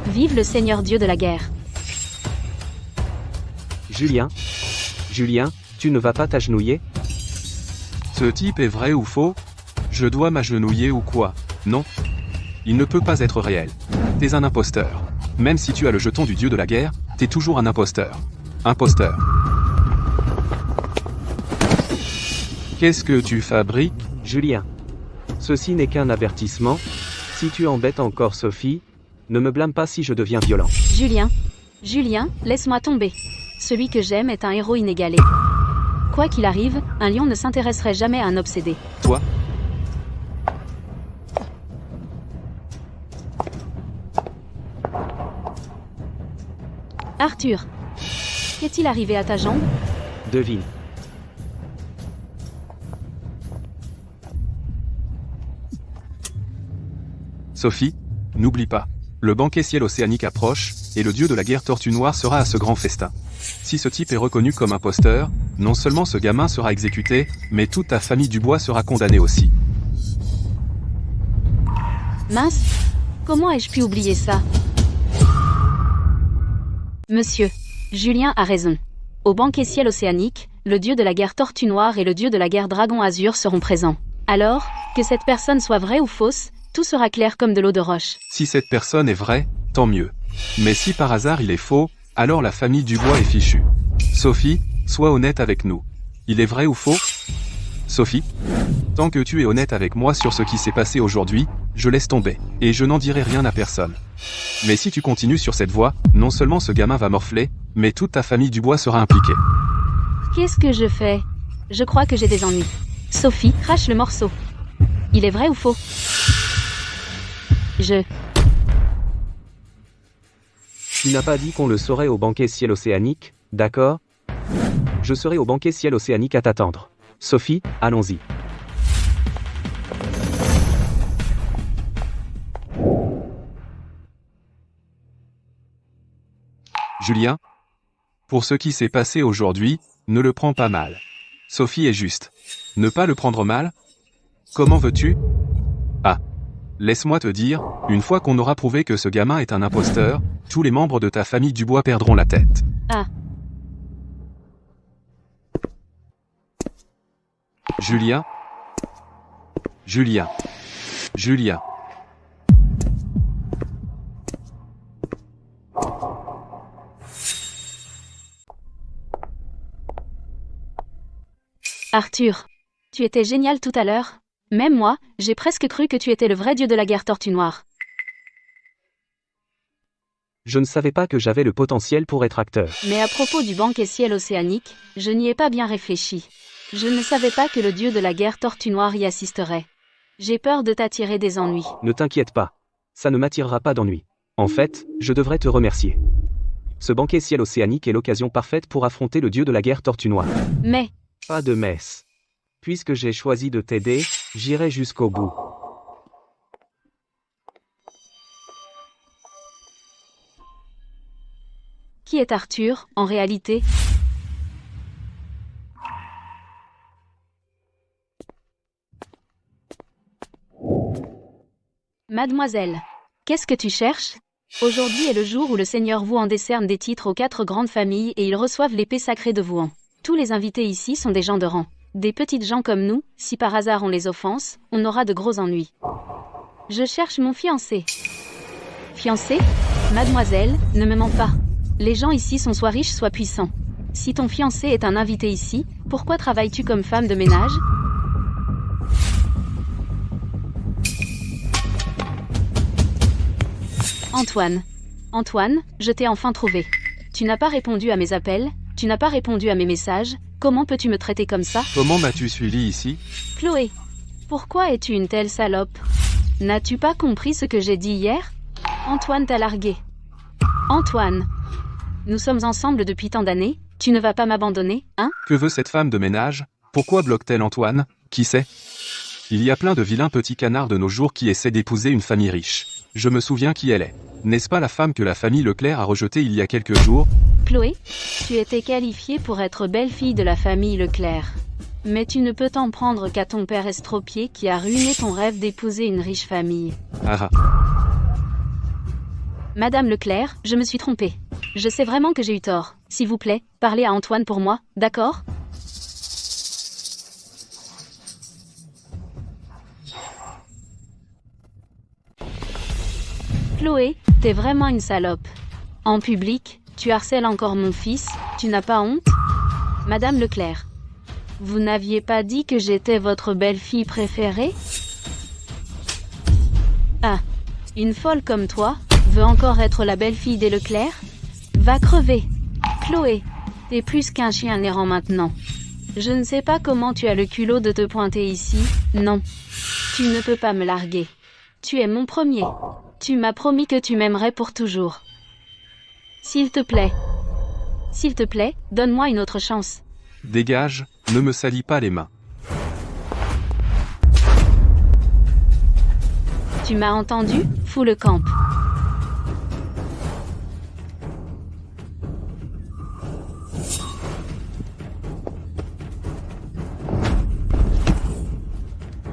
Vive le Seigneur Dieu de la guerre. Julien? Julien, tu ne vas pas t'agenouiller? Ce type est vrai ou faux? Je dois m'agenouiller ou quoi? Non. Il ne peut pas être réel. T'es un imposteur. Même si tu as le jeton du dieu de la guerre, t'es toujours un imposteur. Imposteur. Qu'est-ce que tu fabriques? Julien. Ceci n'est qu'un avertissement. Si tu embêtes encore Sophie, ne me blâme pas si je deviens violent. Julien, laisse-moi tomber. Celui que j'aime est un héros inégalé. Quoi qu'il arrive, un lion ne s'intéresserait jamais à un obsédé. Toi? Arthur, qu'est-il arrivé à ta jambe? Devine. Sophie, n'oublie pas. Le banquet ciel océanique approche, et le dieu de la guerre Tortue Noire sera à ce grand festin. Si ce type est reconnu comme imposteur, non seulement ce gamin sera exécuté, mais toute ta famille Dubois sera condamnée aussi. Mince, comment ai-je pu oublier ça? Monsieur, Julien a raison. Au banquet ciel océanique, le dieu de la guerre Tortue Noire et le dieu de la guerre Dragon Azur seront présents. Alors, que cette personne soit vraie ou fausse, tout sera clair comme de l'eau de roche. Si cette personne est vraie, tant mieux. Mais si par hasard il est faux, alors la famille Dubois est fichue. Sophie, sois honnête avec nous. Il est vrai ou faux? Sophie? Tant que tu es honnête avec moi sur ce qui s'est passé aujourd'hui, je laisse tomber, et je n'en dirai rien à personne. Mais si tu continues sur cette voie, non seulement ce gamin va morfler, mais toute ta famille Dubois sera impliquée. Qu'est-ce que je fais? Je crois que j'ai des ennuis. Sophie, crache le morceau. Il est vrai ou faux? Tu n'as pas dit qu'on le saurait au banquet ciel océanique, d'accord? Je serai au banquet ciel océanique à t'attendre. Sophie, allons-y. Julien? Pour ce qui s'est passé aujourd'hui, ne le prends pas mal. Sophie est juste. Ne pas le prendre mal? Comment veux-tu? Ah. Laisse-moi te dire, une fois qu'on aura prouvé que ce gamin est un imposteur, tous les membres de ta famille Dubois perdront la tête. Ah. Julien? Julien? Julien? Arthur, tu étais génial tout à l'heure. Même moi, j'ai presque cru que tu étais le vrai dieu de la guerre Tortue Noire. Je ne savais pas que j'avais le potentiel pour être acteur. Mais à propos du banquet ciel océanique, je n'y ai pas bien réfléchi. Je ne savais pas que le dieu de la guerre Tortue Noire y assisterait. J'ai peur de t'attirer des ennuis. Ne t'inquiète pas. Ça ne m'attirera pas d'ennui. En fait, je devrais te remercier. Ce banquet ciel océanique est l'occasion parfaite pour affronter le dieu de la guerre Tortue Noire. Mais, Pas de messe. Puisque j'ai choisi de t'aider, j'irai jusqu'au bout. qui est Arthur, en réalité? Mademoiselle, qu'est-ce que tu cherches? Aujourd'hui est le jour où le Seigneur Wouan décerne des titres aux 4 grandes familles et ils reçoivent l'épée sacrée de Wouan. Tous les invités ici sont des gens de rang. Des petites gens comme nous, si par hasard on les offense, on aura de gros ennuis. Je cherche mon fiancé. Fiancé? Mademoiselle, ne me mens pas. Les gens ici sont soit riches soit puissants. Si ton fiancé est un invité ici, pourquoi travailles-tu comme femme de ménage? Antoine. Antoine, je t'ai enfin trouvé. Tu n'as pas répondu à mes appels, tu n'as pas répondu à mes messages, comment peux-tu me traiter comme ça? Comment m'as-tu suivi ici? Chloé, pourquoi es-tu une telle salope? N'as-tu pas compris ce que j'ai dit hier? Antoine t'a largué. Antoine, nous sommes ensemble depuis tant d'années, tu ne vas pas m'abandonner, hein? Que veut cette femme de ménage? Pourquoi bloque-t-elle Antoine? Qui sait? Il y a plein de vilains petits canards de nos jours qui essaient d'épouser une famille riche. Je me souviens qui elle est. N'est-ce pas la femme que la famille Leclerc a rejetée il y a quelques jours? Chloé, tu étais qualifiée pour être belle-fille de la famille Leclerc. Mais tu ne peux t'en prendre qu'à ton père estropié qui a ruiné ton rêve d'épouser une riche famille. Ah ah. Madame Leclerc, je me suis trompée. Je sais vraiment que j'ai eu tort. S'il vous plaît, parlez à Antoine pour moi, d'accord? Chloé, t'es vraiment une salope. En public, tu harcèles encore mon fils, tu n'as pas honte? Madame Leclerc, vous n'aviez pas dit que j'étais votre belle-fille préférée? Ah, une folle comme toi, veut encore être la belle-fille des Leclerc? Va crever. Chloé, t'es plus qu'un chien errant maintenant. Je ne sais pas comment tu as le culot de te pointer ici, non. Tu ne peux pas me larguer. Tu es mon premier. Tu m'as promis que tu m'aimerais pour toujours. S'il te plaît, donne-moi une autre chance. Dégage, ne me salis pas les mains. Tu m'as entendu? Fous le camp.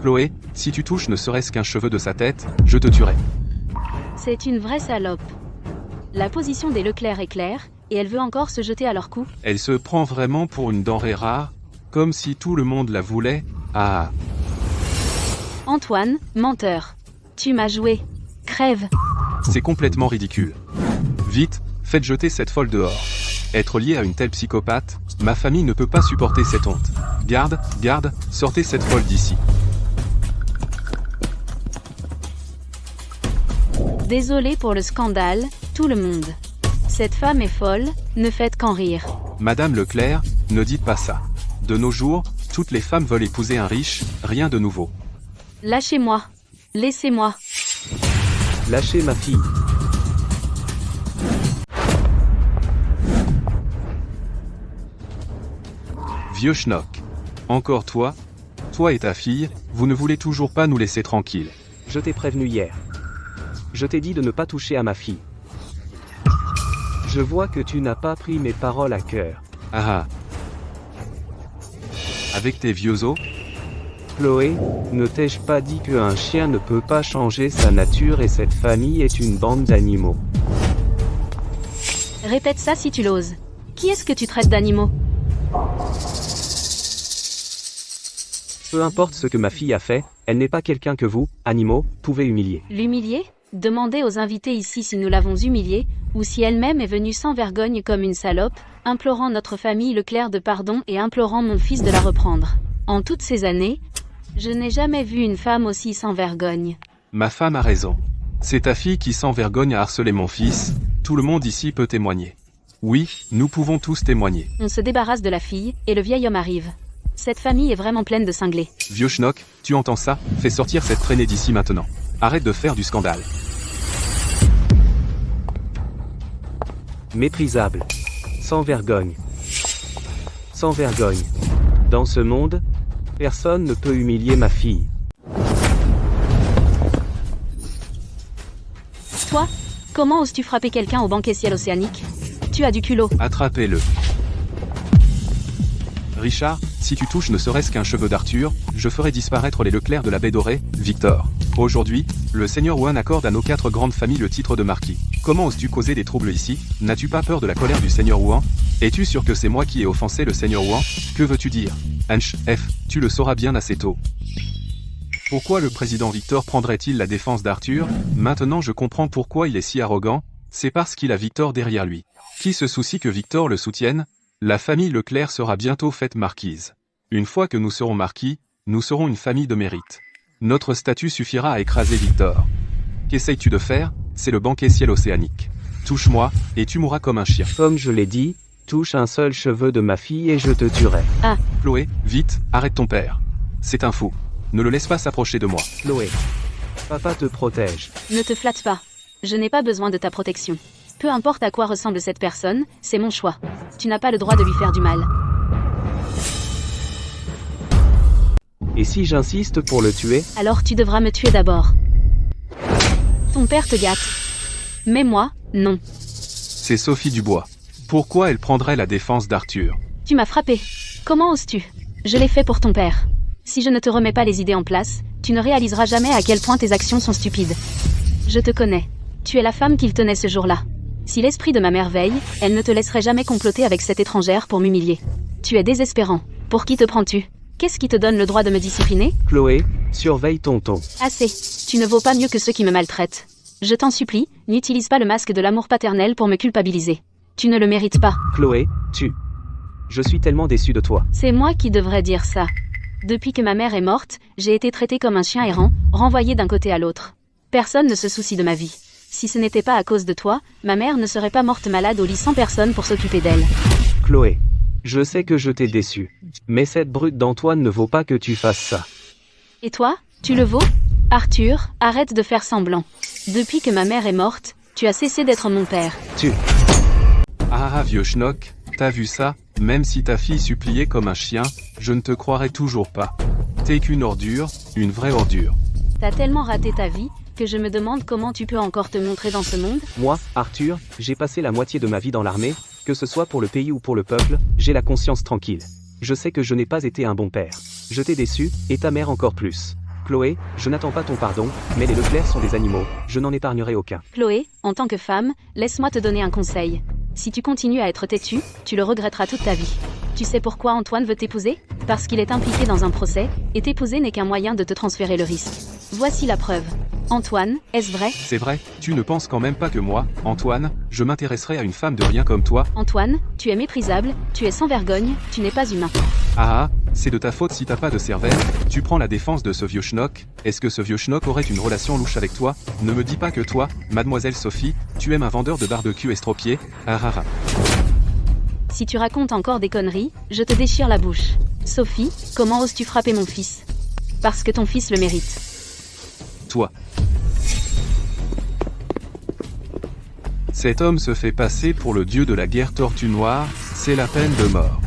Chloé, si tu touches ne serait-ce qu'un cheveu de sa tête, je te tuerai. C'est une vraie salope. La position des Leclerc est claire, Et elle veut encore se jeter à leur cou. Elle se prend vraiment pour une denrée rare, comme si tout le monde la voulait. Ah, Antoine, menteur. Tu m'as joué. Crève. c'est complètement ridicule. Vite, faites jeter cette folle dehors. Être lié à une telle psychopathe, ma famille ne peut pas supporter cette honte. Garde, garde, sortez cette folle d'ici. Désolé pour le scandale, tout le monde. Cette femme est folle, ne faites qu'en rire. Madame Leclerc, ne dites pas ça. De nos jours, toutes les femmes veulent épouser un riche, rien de nouveau. Lâchez-moi. Laissez-moi. Lâchez ma fille. Vieux schnock. Encore toi? Toi et ta fille, vous ne voulez toujours pas nous laisser tranquilles. Je t'ai prévenu hier. Je t'ai dit de ne pas toucher à ma fille. Je vois que tu n'as pas pris mes paroles à cœur. Ah ah. Avec tes vieux os? Chloé, ne t'ai-je pas dit qu'un chien ne peut pas changer sa nature et cette famille est une bande d'animaux? Répète ça si tu l'oses. Qui est-ce que tu traites d'animaux? Peu importe ce que ma fille a fait, elle n'est pas quelqu'un que vous, animaux, pouvez humilier. L'humilier? Demandez aux invités ici si nous l'avons humiliée, ou si elle-même est venue sans vergogne comme une salope, implorant notre famille Leclerc de pardon et implorant mon fils de la reprendre. En toutes ces années, je n'ai jamais vu une femme aussi sans vergogne. Ma femme a raison. C'est ta fille qui sans vergogne a harcelé mon fils, tout le monde ici peut témoigner. Oui, nous pouvons tous témoigner. On se débarrasse de la fille, et le vieil homme arrive. Cette famille est vraiment pleine de cinglés. Vieux schnock, tu entends ça? Fais sortir cette traînée d'ici maintenant. Arrête de faire du scandale. Méprisable. Sans vergogne. Sans vergogne. Dans ce monde, personne ne peut humilier ma fille. Toi, comment oses-tu frapper quelqu'un au banquet ciel océanique? Tu as du culot. Attrapez-le. Richard, si tu touches ne serait-ce qu'un cheveu d'Arthur, je ferai disparaître les Leclerc de la baie dorée, Victor. Aujourd'hui, le Seigneur Wan accorde à nos 4 grandes familles le titre de marquis. Comment oses-tu causer des troubles ici? N'as-tu pas peur de la colère du Seigneur Wan? Es-tu sûr que c'est moi qui ai offensé le Seigneur Wan? Que veux-tu dire? Hanch, tu le sauras bien assez tôt. Pourquoi le président Victor prendrait-il la défense d'Arthur? Maintenant je comprends pourquoi il est si arrogant, c'est parce qu'il a Victor derrière lui. Qui se soucie que Victor le soutienne? La famille Leclerc sera bientôt faite marquise. Une fois que nous serons marquis, nous serons une famille de mérite. Notre statut suffira à écraser Victor. Qu'essayes-tu de faire? C'est le banquet ciel océanique. Touche-moi, et tu mourras comme un chien. Comme je l'ai dit, touche un seul cheveu de ma fille et je te tuerai. Chloé, vite, arrête ton père. C'est un fou. Ne le laisse pas s'approcher de moi. Chloé. Papa te protège. Ne te flatte pas. Je n'ai pas besoin de ta protection. Peu importe à quoi ressemble cette personne, c'est mon choix. Tu n'as pas le droit de lui faire du mal. Et si j'insiste pour le tuer? Alors tu devras me tuer d'abord. Ton père te gâte. Mais moi, non. C'est Sophie Dubois. Pourquoi elle prendrait la défense d'Arthur? Tu m'as frappé. Comment oses-tu? Je l'ai fait pour ton père. Si je ne te remets pas les idées en place, tu ne réaliseras jamais à quel point tes actions sont stupides. Je te connais. Tu es la femme qu'il tenait ce jour-là. Si l'esprit de ma mère veille, elle ne te laisserait jamais comploter avec cette étrangère pour m'humilier. Tu es désespérant. Pour qui te prends-tu? Qu'est-ce qui te donne le droit de me discipliner? Chloé, surveille ton ton. Assez. Tu ne vaux pas mieux que ceux qui me maltraitent. Je t'en supplie, n'utilise pas le masque de l'amour paternel pour me culpabiliser. Tu ne le mérites pas. Chloé, je suis tellement déçu de toi. C'est moi qui devrais dire ça. Depuis que ma mère est morte, j'ai été traitée comme un chien errant, renvoyé d'un côté à l'autre. Personne ne se soucie de ma vie. Si ce n'était pas à cause de toi, ma mère ne serait pas morte malade au lit sans personne pour s'occuper d'elle. Chloé, je sais que je t'ai déçu. Mais cette brute d'Antoine ne vaut pas que tu fasses ça. Et toi, tu le vaux? Arthur, arrête de faire semblant. Depuis que ma mère est morte, tu as cessé d'être mon père. Ah vieux schnock, t'as vu ça? Même si ta fille suppliait comme un chien, je ne te croirais toujours pas. T'es qu'une ordure, une vraie ordure. T'as tellement raté ta vie, que je me demande comment tu peux encore te montrer dans ce monde. Moi, Arthur, j'ai passé la moitié de ma vie dans l'armée, que ce soit pour le pays ou pour le peuple, j'ai la conscience tranquille. Je sais que je n'ai pas été un bon père. Je t'ai déçu, et ta mère encore plus. Chloé, je n'attends pas ton pardon, mais les Leclerc sont des animaux, je n'en épargnerai aucun. Chloé, en tant que femme, laisse-moi te donner un conseil. Si tu continues à être têtu, tu le regretteras toute ta vie. Tu sais pourquoi Antoine veut t'épouser? Parce qu'il est impliqué dans un procès, et t'épouser n'est qu'un moyen de te transférer le risque. Voici la preuve. Antoine, est-ce vrai? C'est vrai, tu ne penses quand même pas que moi, Antoine, je m'intéresserais à une femme de rien comme toi? Antoine, tu es méprisable, tu es sans vergogne, tu n'es pas humain. Ah, c'est de ta faute si t'as pas de cervelle, tu prends la défense de ce vieux schnock. Est-ce que ce vieux schnock aurait une relation louche avec toi? Ne me dis pas que toi, mademoiselle Sophie, tu aimes un vendeur de barbecue estropié. Ah ah ah. Si tu racontes encore des conneries, je te déchire la bouche. Sophie, comment oses-tu frapper mon fils? Parce que ton fils le mérite. Toi. Cet homme se fait passer pour le dieu de la guerre Tortue Noire, c'est la peine de mort.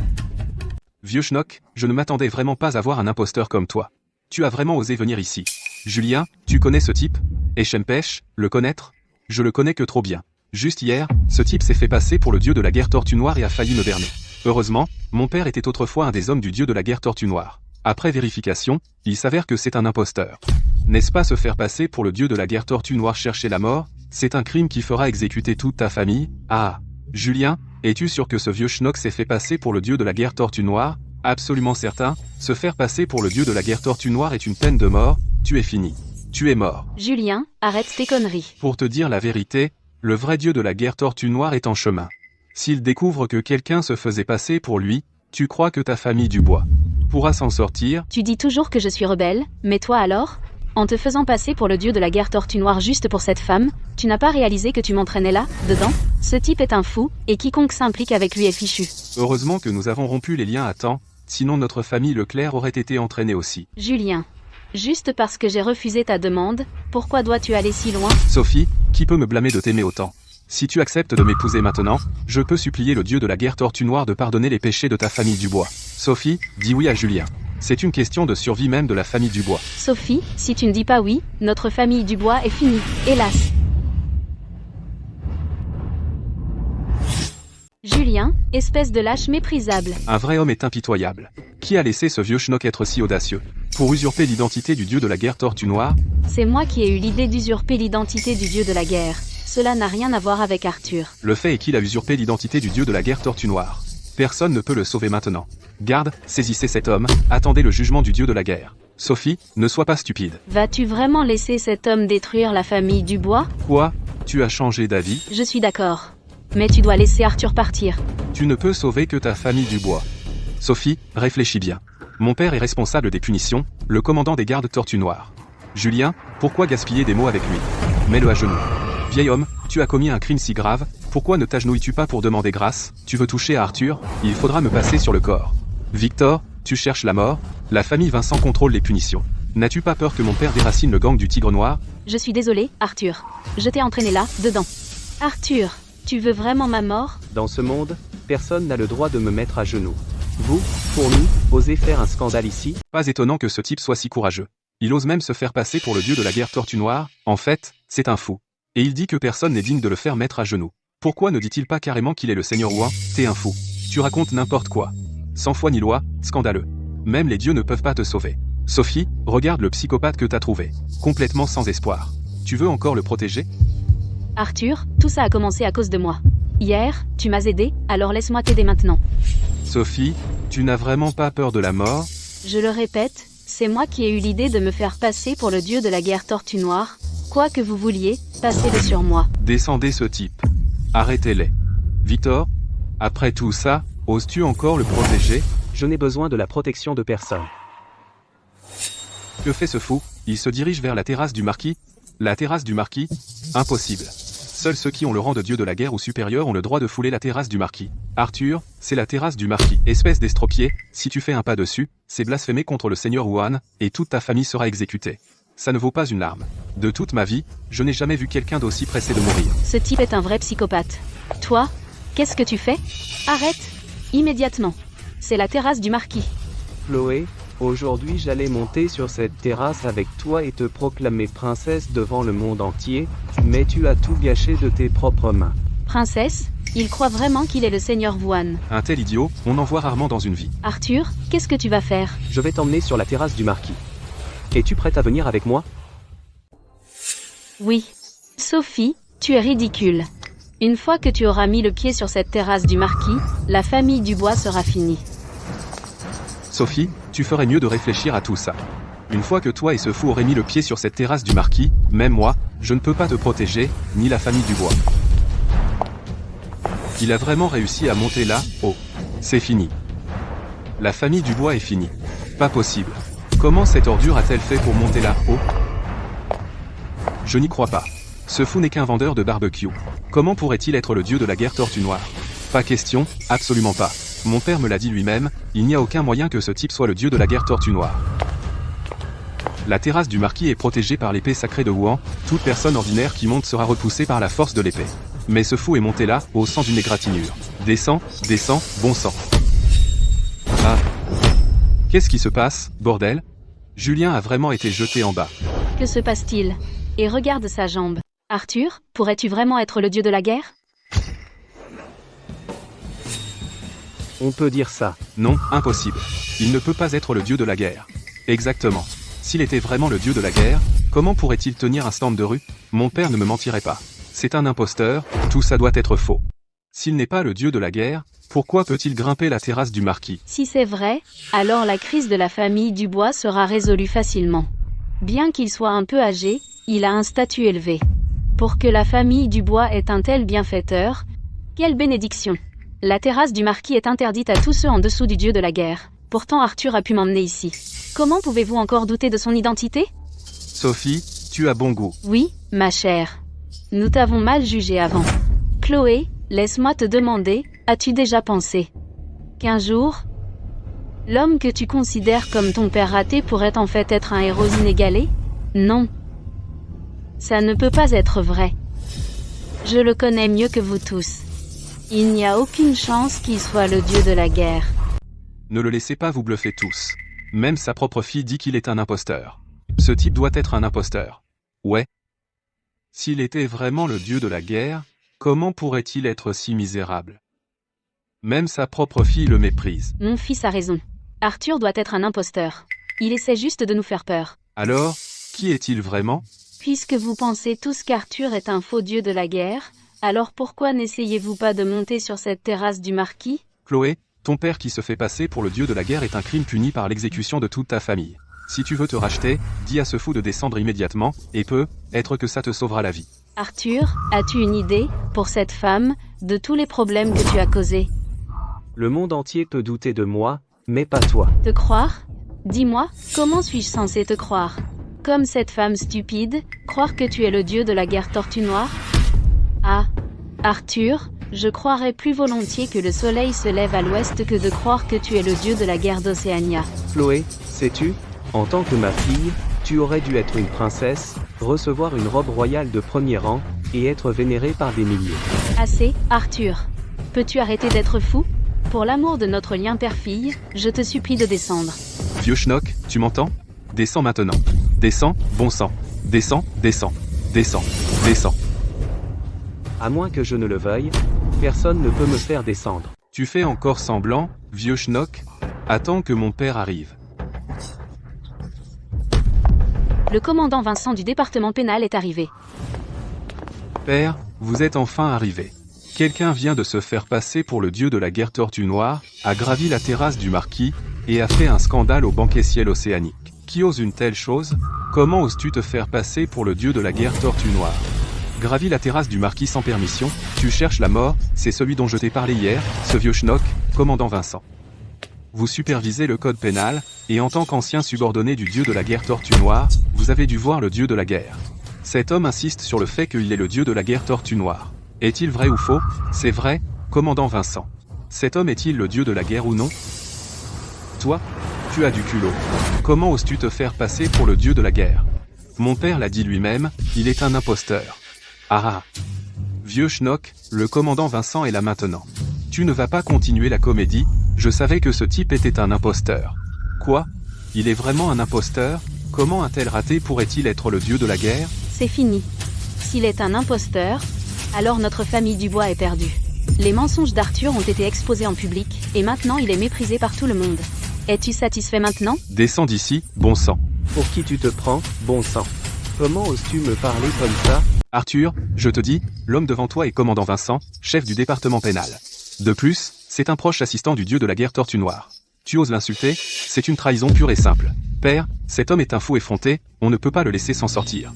Vieux schnock, je ne m'attendais vraiment pas à voir un imposteur comme toi. Tu as vraiment osé venir ici. Julien, tu connais ce type? Et Chempêche, le connaître? Je le connais que trop bien. Juste hier, ce type s'est fait passer pour le dieu de la guerre Tortue Noire et a failli me berner. Heureusement, mon père était autrefois un des hommes du dieu de la guerre Tortue Noire. Après vérification, il s'avère que c'est un imposteur. N'est-ce pas se faire passer pour le dieu de la guerre Tortue Noire chercher la mort? C'est un crime qui fera exécuter toute ta famille. Ah, Julien, es-tu sûr que ce vieux schnock s'est fait passer pour le dieu de la guerre Tortue Noire? Absolument certain, se faire passer pour le dieu de la guerre Tortue Noire est une peine de mort, tu es fini. Tu es mort. Julien, arrête tes conneries. Pour te dire la vérité, le vrai dieu de la guerre Tortue Noire est en chemin. S'il découvre que quelqu'un se faisait passer pour lui, tu crois que ta famille Dubois pourra s'en sortir? Tu dis toujours que je suis rebelle, mais toi alors? En te faisant passer pour le dieu de la guerre Tortue Noire juste pour cette femme, tu n'as pas réalisé que tu m'entraînais là, dedans? Ce type est un fou, et quiconque s'implique avec lui est fichu. Heureusement que nous avons rompu les liens à temps, sinon notre famille Leclerc aurait été entraînée aussi. Julien. Juste parce que j'ai refusé ta demande, pourquoi dois-tu aller si loin? Sophie, qui peut me blâmer de t'aimer autant? Si tu acceptes de m'épouser maintenant, je peux supplier le dieu de la guerre Tortue Noire de pardonner les péchés de ta famille Dubois. Sophie, dis oui à Julien. C'est une question de survie même de la famille Dubois. Sophie, si tu ne dis pas oui, notre famille Dubois est finie, hélas. Julien, espèce de lâche méprisable. Un vrai homme est impitoyable. Qui a laissé ce vieux schnock être si audacieux? Pour usurper l'identité du dieu de la guerre Tortue Noire? C'est moi qui ai eu l'idée d'usurper l'identité du dieu de la guerre. Cela n'a rien à voir avec Arthur. Le fait est qu'il a usurpé l'identité du dieu de la guerre Tortue Noire. Personne ne peut le sauver maintenant. Garde, saisissez cet homme, attendez le jugement du dieu de la guerre. Sophie, ne sois pas stupide. Vas-tu vraiment laisser cet homme détruire la famille Dubois? Quoi? Tu as changé d'avis? Je suis d'accord. Mais tu dois laisser Arthur partir. Tu ne peux sauver que ta famille Dubois. Sophie, réfléchis bien. Mon père est responsable des punitions, le commandant des gardes Tortue Noire. Julien, pourquoi gaspiller des mots avec lui? Mets-le à genoux. Vieil homme, tu as commis un crime si grave, pourquoi ne t'agenouilles-tu pas pour demander grâce? Tu veux toucher à Arthur? Il faudra me passer sur le corps. Victor, tu cherches la mort? La famille Vincent contrôle les punitions. N'as-tu pas peur que mon père déracine le gang du Tigre Noir? Je suis désolé, Arthur. Je t'ai entraîné là, dedans. Arthur, tu veux vraiment ma mort? Dans ce monde, personne n'a le droit de me mettre à genoux. Vous, fourmis, osez faire un scandale ici? Pas étonnant que ce type soit si courageux. Il ose même se faire passer pour le dieu de la guerre Tortue Noire, en fait, c'est un fou. Et il dit que personne n'est digne de le faire mettre à genoux. Pourquoi ne dit-il pas carrément qu'il est le Seigneur Ouin? T'es un fou. Tu racontes n'importe quoi. Sans foi ni loi, scandaleux. Même les dieux ne peuvent pas te sauver. Sophie, regarde le psychopathe que t'as trouvé. Complètement sans espoir. Tu veux encore le protéger? Arthur, tout ça a commencé à cause de moi. Hier, tu m'as aidé, alors laisse-moi t'aider maintenant. Sophie, tu n'as vraiment pas peur de la mort? Je le répète, c'est moi qui ai eu l'idée de me faire passer pour le dieu de la guerre Tortue Noire. Quoi que vous vouliez, passez-le sur moi. Descendez ce type. Arrêtez-les. Victor, après tout ça, oses-tu encore le protéger? Je n'ai besoin de la protection de personne. Que fait ce fou? Il se dirige vers la terrasse du marquis. La terrasse du marquis? Impossible. Seuls ceux qui ont le rang de dieu de la guerre ou supérieur ont le droit de fouler la terrasse du marquis. Arthur, c'est la terrasse du marquis. Espèce d'estropié, si tu fais un pas dessus, c'est blasphémer contre le Seigneur Wuhan, et toute ta famille sera exécutée. Ça ne vaut pas une larme. De toute ma vie, je n'ai jamais vu quelqu'un d'aussi pressé de mourir. Ce type est un vrai psychopathe. Toi, qu'est-ce que tu fais? Arrête! Immédiatement. C'est la terrasse du marquis. Chloé, aujourd'hui j'allais monter sur cette terrasse avec toi et te proclamer princesse devant le monde entier, mais tu as tout gâché de tes propres mains. Princesse, il croit vraiment qu'il est le Seigneur Wuhan. Un tel idiot, on en voit rarement dans une vie. Arthur, qu'est-ce que tu vas faire? Je vais t'emmener sur la terrasse du marquis. Es-tu prête à venir avec moi? Oui. Sophie, tu es ridicule. Une fois que tu auras mis le pied sur cette terrasse du marquis, la famille Dubois sera finie. Sophie, tu ferais mieux de réfléchir à tout ça. Une fois que toi et ce fou auraient mis le pied sur cette terrasse du marquis, même moi, je ne peux pas te protéger, ni la famille Dubois. Il a vraiment réussi à monter là, oh. C'est fini. La famille Dubois est finie. Pas possible. Comment cette ordure a-t-elle fait pour monter là, oh? Je n'y crois pas. Ce fou n'est qu'un vendeur de barbecue. Comment pourrait-il être le dieu de la guerre Tortue Noire? Pas question, absolument pas. Mon père me l'a dit lui-même, il n'y a aucun moyen que ce type soit le dieu de la guerre Tortue Noire. La terrasse du marquis est protégée par l'épée sacrée de Wuhan, toute personne ordinaire qui monte sera repoussée par la force de l'épée. Mais ce fou est monté là, au sang d'une égratignure. Descends, bon sang. Ah. Qu'est-ce qui se passe, bordel? Julien a vraiment été jeté en bas. Que se passe-t-il? Et regarde sa jambe. Arthur, pourrais-tu vraiment être le dieu de la guerre? On peut dire ça. Non, impossible. Il ne peut pas être le dieu de la guerre. Exactement. S'il était vraiment le dieu de la guerre, comment pourrait-il tenir un stand de rue? Mon père ne me mentirait pas. C'est un imposteur, tout ça doit être faux. S'il n'est pas le dieu de la guerre, pourquoi peut-il grimper la terrasse du marquis? Si c'est vrai, alors la crise de la famille Dubois sera résolue facilement. Bien qu'il soit un peu âgé, il a un statut élevé. Pour que la famille Dubois ait un tel bienfaiteur, quelle bénédiction! La terrasse du marquis est interdite à tous ceux en dessous du dieu de la guerre. Pourtant Arthur a pu m'emmener ici. Comment pouvez-vous encore douter de son identité? Sophie, tu as bon goût. Oui, ma chère. Nous t'avons mal jugé avant. Chloé, laisse-moi te demander, as-tu déjà pensé qu'un jour, l'homme que tu considères comme ton père raté pourrait en fait être un héros inégalé? Non. Ça ne peut pas être vrai. Je le connais mieux que vous tous. Il n'y a aucune chance qu'il soit le dieu de la guerre. Ne le laissez pas vous bluffer tous. Même sa propre fille dit qu'il est un imposteur. Ce type doit être un imposteur. Ouais. S'il était vraiment le dieu de la guerre, comment pourrait-il être si misérable? Même sa propre fille le méprise. Mon fils a raison. Arthur doit être un imposteur. Il essaie juste de nous faire peur. Alors, qui est-il vraiment? Puisque vous pensez tous qu'Arthur est un faux dieu de la guerre, alors pourquoi n'essayez-vous pas de monter sur cette terrasse du marquis? Chloé, ton père qui se fait passer pour le dieu de la guerre est un crime puni par l'exécution de toute ta famille. Si tu veux te racheter, dis à ce fou de descendre immédiatement, et peut-être que ça te sauvera la vie. Arthur, as-tu une idée, pour cette femme, de tous les problèmes que tu as causés? Le monde entier peut douter de moi, mais pas toi. Te croire? Dis-moi, comment suis-je censé te croire? Comme cette femme stupide, croire que tu es le dieu de la guerre Tortue Noire? Ah, Arthur, je croirais plus volontiers que le soleil se lève à l'ouest que de croire que tu es le dieu de la guerre d'Océania. Chloé, sais-tu, en tant que ma fille, tu aurais dû être une princesse, recevoir une robe royale de premier rang, et être vénérée par des milliers. Assez, Arthur. Peux-tu arrêter d'être fou? Pour l'amour de notre lien père-fille, je te supplie de descendre. Vieux schnock, tu m'entends? Descends maintenant. Descends, bon sang. Descends, descends. Descends, descends. À moins que je ne le veuille, personne ne peut me faire descendre. Tu fais encore semblant, vieux schnock? Attends que mon père arrive. Le commandant Vincent du département pénal est arrivé. Père, vous êtes enfin arrivé. Quelqu'un vient de se faire passer pour le dieu de la guerre Tortue Noire, a gravi la terrasse du marquis, et a fait un scandale au banquet ciel océanique. Qui ose une telle chose? Comment oses-tu te faire passer pour le dieu de la guerre Tortue Noire? Gravi la terrasse du marquis sans permission, tu cherches la mort, c'est celui dont je t'ai parlé hier, ce vieux schnock, commandant Vincent. Vous supervisez le code pénal, et en tant qu'ancien subordonné du dieu de la guerre Tortue Noire, vous avez dû voir le dieu de la guerre. Cet homme insiste sur le fait qu'il est le dieu de la guerre Tortue Noire. Est-il vrai ou faux? C'est vrai, commandant Vincent. Cet homme est-il le dieu de la guerre ou non? Toi, tu as du culot. Comment oses-tu te faire passer pour le dieu de la guerre? Mon père l'a dit lui-même, il est un imposteur. Ah ah. Vieux schnock, le commandant Vincent est là maintenant. Tu ne vas pas continuer la comédie, je savais que ce type était un imposteur. Quoi? Il est vraiment un imposteur? Comment un tel raté pourrait-il être le dieu de la guerre? C'est fini. S'il est un imposteur, alors notre famille Dubois est perdue. Les mensonges d'Arthur ont été exposés en public, et maintenant il est méprisé par tout le monde. Es-tu satisfait maintenant? Descends d'ici, bon sang. Pour qui tu te prends, bon sang? Comment oses-tu me parler comme ça? Arthur, je te dis, l'homme devant toi est commandant Vincent, chef du département pénal. De plus, c'est un proche assistant du dieu de la guerre Tortue Noire. Tu oses l'insulter? C'est une trahison pure et simple. Père, cet homme est un fou effronté, on ne peut pas le laisser s'en sortir.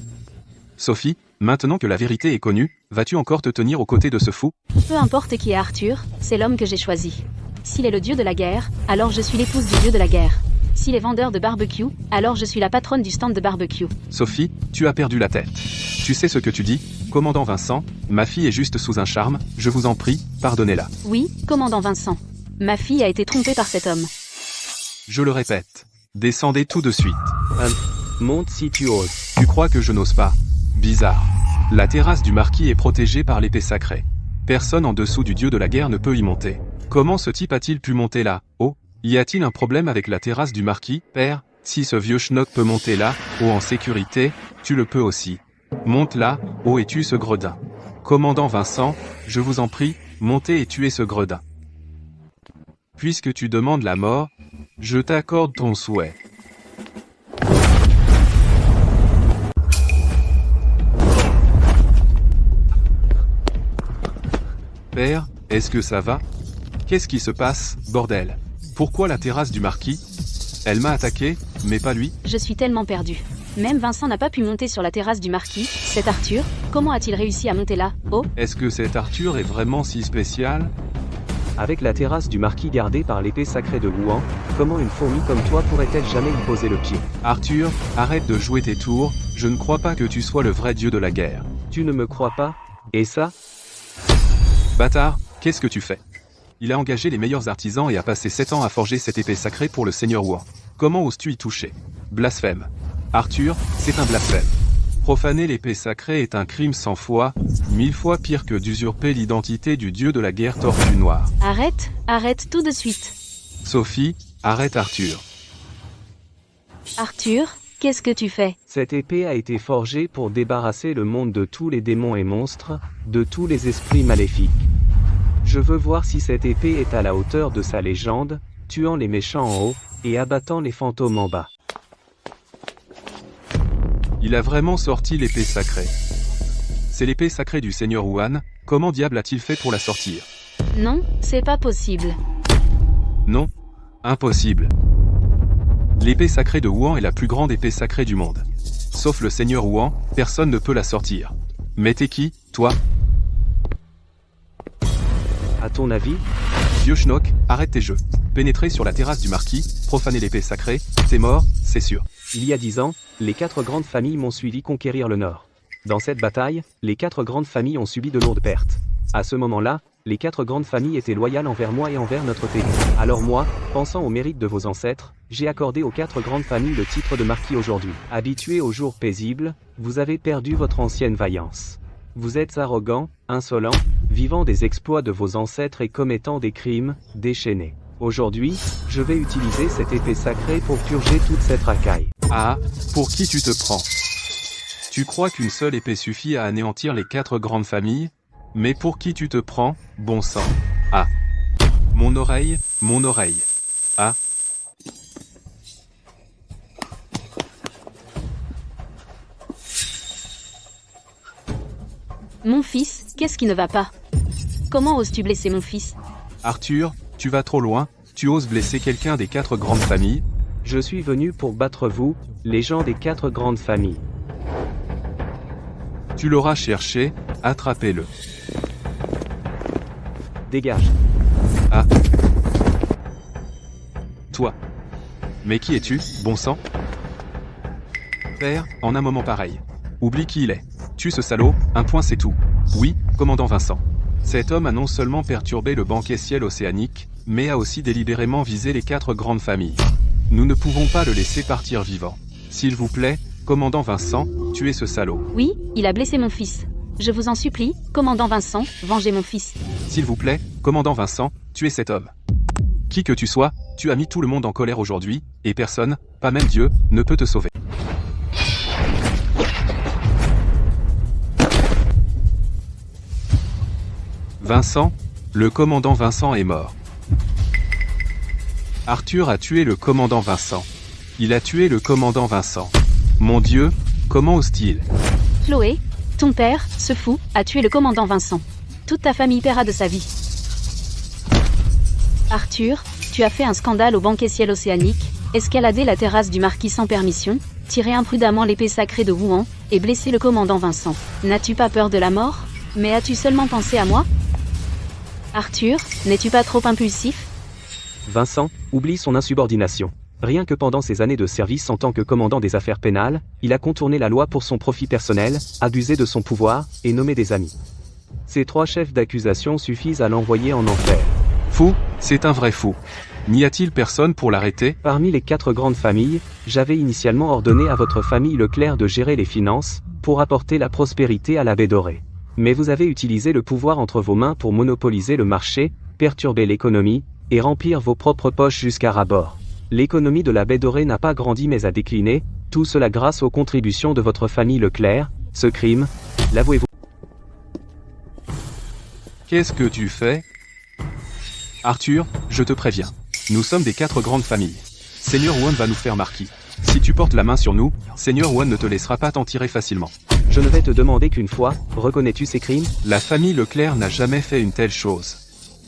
Sophie, maintenant que la vérité est connue, vas-tu encore te tenir aux côtés de ce fou? Peu importe qui est Arthur, c'est l'homme que j'ai choisi. S'il est le dieu de la guerre, alors je suis l'épouse du dieu de la guerre. S'il est vendeur de barbecue, alors je suis la patronne du stand de barbecue. Sophie, tu as perdu la tête. Tu sais ce que tu dis, commandant Vincent, ma fille est juste sous un charme, je vous en prie, pardonnez-la. Oui, commandant Vincent. Ma fille a été trompée par cet homme. Je le répète, descendez tout de suite. Monte si tu oses. Tu crois que je n'ose pas? Bizarre. La terrasse du marquis est protégée par l'épée sacrée. Personne en dessous du dieu de la guerre ne peut y monter. Comment ce type a-t-il pu monter là? Oh, y a-t-il un problème avec la terrasse du marquis? Père, si ce vieux schnock peut monter là, haut en sécurité, tu le peux aussi. Monte là, haut et tue ce gredin. Commandant Vincent, je vous en prie, montez et tuez ce gredin. Puisque tu demandes la mort, je t'accorde ton souhait. Père, est-ce que ça va? Qu'est-ce qui se passe, bordel? Pourquoi la terrasse du marquis? Elle m'a attaqué, mais pas lui. Je suis tellement perdue. Même Vincent n'a pas pu monter sur la terrasse du marquis. Cet Arthur, comment a-t-il réussi à monter là? Oh, Est-ce que cet Arthur est vraiment si spécial? Avec la terrasse du marquis gardée par l'épée sacrée de Wuhan, comment une fourmi comme toi pourrait-elle jamais y poser le pied? Arthur, arrête de jouer tes tours, je ne crois pas que tu sois le vrai dieu de la guerre. Tu ne me crois pas? Et ça? Bâtard, qu'est-ce que tu fais? Il a engagé les meilleurs artisans et a passé 7 ans à forger cette épée sacrée pour le seigneur Wuhan. Comment oses-tu y toucher? Blasphème. Arthur, c'est un blasphème. Profaner l'épée sacrée est un crime 100 fois, 1000 fois pire que d'usurper l'identité du dieu de la guerre Tortue Noire. arrête tout de suite. Sophie, arrête Arthur. Arthur, qu'est-ce que tu fais? Cette épée a été forgée pour débarrasser le monde de tous les démons et monstres, de tous les esprits maléfiques. Je veux voir si cette épée est à la hauteur de sa légende, tuant les méchants en haut, et abattant les fantômes en bas. Il a vraiment sorti l'épée sacrée. C'est l'épée sacrée du seigneur Wuhan, comment diable a-t-il fait pour la sortir? Non, c'est pas possible. Non, impossible. L'épée sacrée de Wuhan est la plus grande épée sacrée du monde. Sauf le seigneur Wuhan, personne ne peut la sortir. Mais t'es qui, toi? À ton avis? Vieux schnock, arrête tes jeux. Pénétrer sur la terrasse du marquis, profaner l'épée sacrée, t'es mort, c'est sûr. Il y a 10 ans, les 4 grandes familles m'ont suivi conquérir le Nord. Dans cette bataille, les 4 grandes familles ont subi de lourdes pertes. À ce moment-là, les 4 grandes familles étaient loyales envers moi et envers notre pays. Alors moi, pensant au mérite de vos ancêtres, j'ai accordé aux 4 grandes familles le titre de marquis aujourd'hui. Habitués aux jours paisibles, vous avez perdu votre ancienne vaillance. Vous êtes arrogant, insolent, vivant des exploits de vos ancêtres et commettant des crimes, déchaînés. Aujourd'hui, je vais utiliser cette épée sacrée pour purger toute cette racaille. Ah, pour qui tu te prends? Tu crois qu'une seule épée suffit à anéantir les 4 grandes familles? Mais pour qui tu te prends, bon sang? Ah. Mon oreille, mon oreille. Ah. Mon fils, qu'est-ce qui ne va pas? Comment oses-tu blesser mon fils? Arthur, tu vas trop loin, tu oses blesser quelqu'un des 4 grandes familles? Je suis venu pour battre vous, les gens des 4 grandes familles. Tu l'auras cherché, attrapez-le. Dégage. Ah. Toi. Mais qui es-tu, bon sang? Père, en un moment pareil. Oublie qui il est. Tue ce salaud, un point c'est tout. Oui, commandant Vincent. Cet homme a non seulement perturbé le banquet ciel océanique, mais a aussi délibérément visé les 4 grandes familles. Nous ne pouvons pas le laisser partir vivant. S'il vous plaît, commandant Vincent, tuez ce salaud. Oui, il a blessé mon fils. Je vous en supplie, commandant Vincent, vengez mon fils. S'il vous plaît, commandant Vincent, tuez cet homme. Qui que tu sois, tu as mis tout le monde en colère aujourd'hui, et personne, pas même Dieu, ne peut te sauver. Vincent, le commandant Vincent est mort. Arthur a tué le commandant Vincent. Il a tué le commandant Vincent. Mon Dieu, comment ose-t-il? Chloé, Ton père, ce fou, a tué le commandant Vincent. Toute ta famille paiera de sa vie. Arthur, tu as fait un scandale au banquet Ciel Océanique, escaladé la terrasse du marquis sans permission, tiré imprudemment l'épée sacrée de Wuhan, et blessé le commandant Vincent. N'as-tu pas peur de la mort? Mais as-tu seulement pensé à moi? Arthur, n'es-tu pas trop impulsif? Vincent, oublie son insubordination. Rien que pendant ses années de service en tant que commandant des affaires pénales, il a contourné la loi pour son profit personnel, abusé de son pouvoir, et nommé des amis. Ces 3 chefs d'accusation suffisent à l'envoyer en enfer. Fou, c'est un vrai fou. N'y a-t-il personne pour l'arrêter? Parmi les 4 grandes familles, j'avais initialement ordonné à votre famille Leclerc de gérer les finances, pour apporter la prospérité à la Baie Dorée. Mais vous avez utilisé le pouvoir entre vos mains pour monopoliser le marché, perturber l'économie, et remplir vos propres poches jusqu'à ras-bord. L'économie de la Baie Dorée n'a pas grandi mais a décliné, tout cela grâce aux contributions de votre famille Leclerc. Ce crime, l'avouez-vous? Qu'est-ce que tu fais? Arthur, je te préviens. Nous sommes des 4 grandes familles. Seigneur Wuhan va nous faire marquis. Si tu portes la main sur nous, Seigneur Wuhan ne te laissera pas t'en tirer facilement. Je ne vais te demander qu'une fois, reconnais-tu ces crimes? La famille Leclerc n'a jamais fait une telle chose.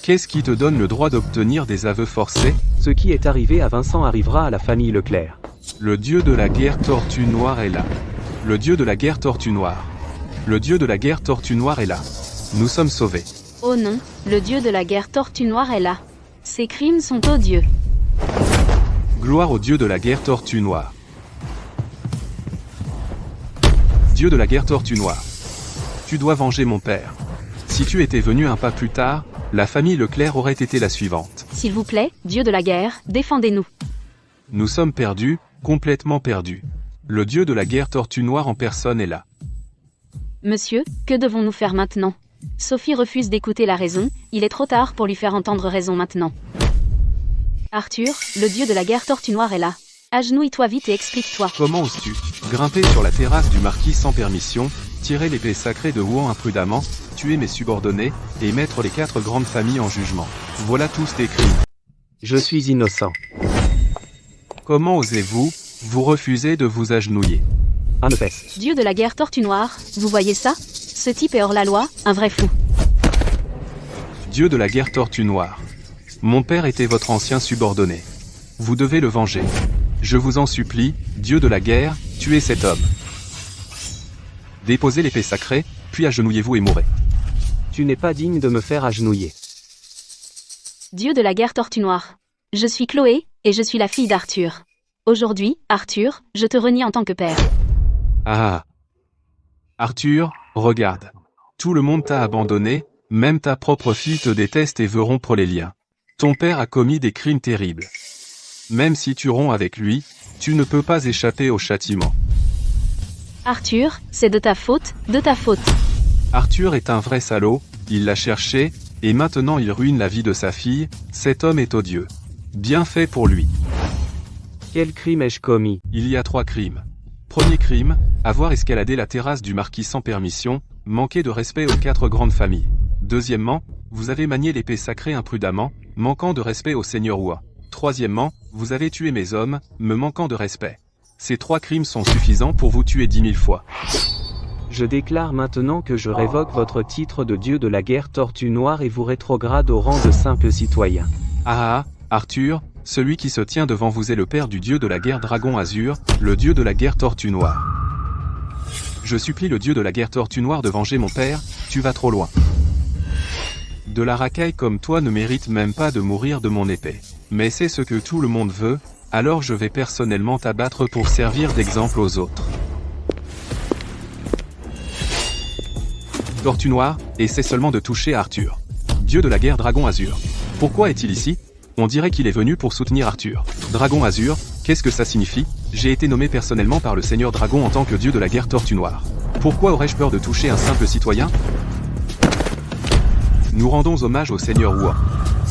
Qu'est-ce qui te donne le droit d'obtenir des aveux forcés? Ce qui est arrivé à Vincent arrivera à la famille Leclerc. Le dieu de la guerre Tortue Noire est là. Le dieu de la guerre Tortue Noire. Le dieu de la guerre Tortue Noire est là. Nous sommes sauvés. Oh non, le dieu de la guerre Tortue Noire est là. Ces crimes sont odieux. Gloire au dieu de la guerre Tortue Noire. Dieu de la guerre Tortue Noire. Tu dois venger mon père. Si tu étais venu un pas plus tard, la famille Leclerc aurait été la suivante. S'il vous plaît, dieu de la guerre, défendez-nous. Nous sommes perdus, complètement perdus. Le dieu de la guerre Tortue Noire en personne est là. Monsieur, que devons-nous faire maintenant? Sophie refuse d'écouter la raison, il est trop tard pour lui faire entendre raison maintenant. Arthur, le dieu de la guerre Tortue Noire est là. Agenouille-toi vite et explique-toi. Comment oses-tu grimper sur la terrasse du marquis sans permission, tirer l'épée sacrée de Wuhan imprudemment, tuer mes subordonnés, et mettre les 4 grandes familles en jugement? Voilà tous tes crimes. Je suis innocent. Comment osez-vous, vous refuser de vous agenouiller? Un fesse. Dieu de la guerre Tortue Noire, vous voyez ça? Ce type est hors la loi, un vrai fou. Dieu de la guerre Tortue Noire. Mon père était votre ancien subordonné. Vous devez le venger. Je vous en supplie, Dieu de la guerre, tuez cet homme. Déposez l'épée sacrée, puis agenouillez-vous et mourrez. Tu n'es pas digne de me faire agenouiller. Dieu de la guerre Tortue Noire. Je suis Chloé, et je suis la fille d'Arthur. Aujourd'hui, Arthur, je te renie en tant que père. Ah. Arthur, regarde. Tout le monde t'a abandonné, même ta propre fille te déteste et veut rompre les liens. Ton père a commis des crimes terribles. Même si tu romps avec lui, tu ne peux pas échapper au châtiment. Arthur, c'est de ta faute, de ta faute. Arthur est un vrai salaud, il l'a cherché, et maintenant il ruine la vie de sa fille, cet homme est odieux. Bien fait pour lui. Quel crime ai-je commis? Il y a 3 crimes. Premier crime, avoir escaladé la terrasse du marquis sans permission, manquer de respect aux 4 grandes familles. Deuxièmement, vous avez manié l'épée sacrée imprudemment, manquant de respect au seigneur Wuhan. Troisièmement, vous avez tué mes hommes, me manquant de respect. Ces 3 crimes sont suffisants pour vous tuer 10 000 fois. Je déclare maintenant que je révoque votre titre de dieu de la guerre Tortue Noire et vous rétrograde au rang de simple citoyen. Ah, Arthur, celui qui se tient devant vous est le père du dieu de la guerre Dragon Azur, le dieu de la guerre Tortue Noire. Je supplie le dieu de la guerre Tortue Noire de venger mon père, tu vas trop loin. De la racaille comme toi ne mérite même pas de mourir de mon épée. Mais c'est ce que tout le monde veut, alors je vais personnellement t'abattre pour servir d'exemple aux autres. Tortue Noire, essaie seulement de toucher Arthur. Dieu de la guerre Dragon Azur. Pourquoi est-il ici? On dirait qu'il est venu pour soutenir Arthur. Dragon Azur, qu'est-ce que ça signifie? J'ai été nommé personnellement par le Seigneur Dragon en tant que dieu de la guerre Tortue Noire. Pourquoi aurais-je peur de toucher un simple citoyen? Nous rendons hommage au Seigneur Wuhan.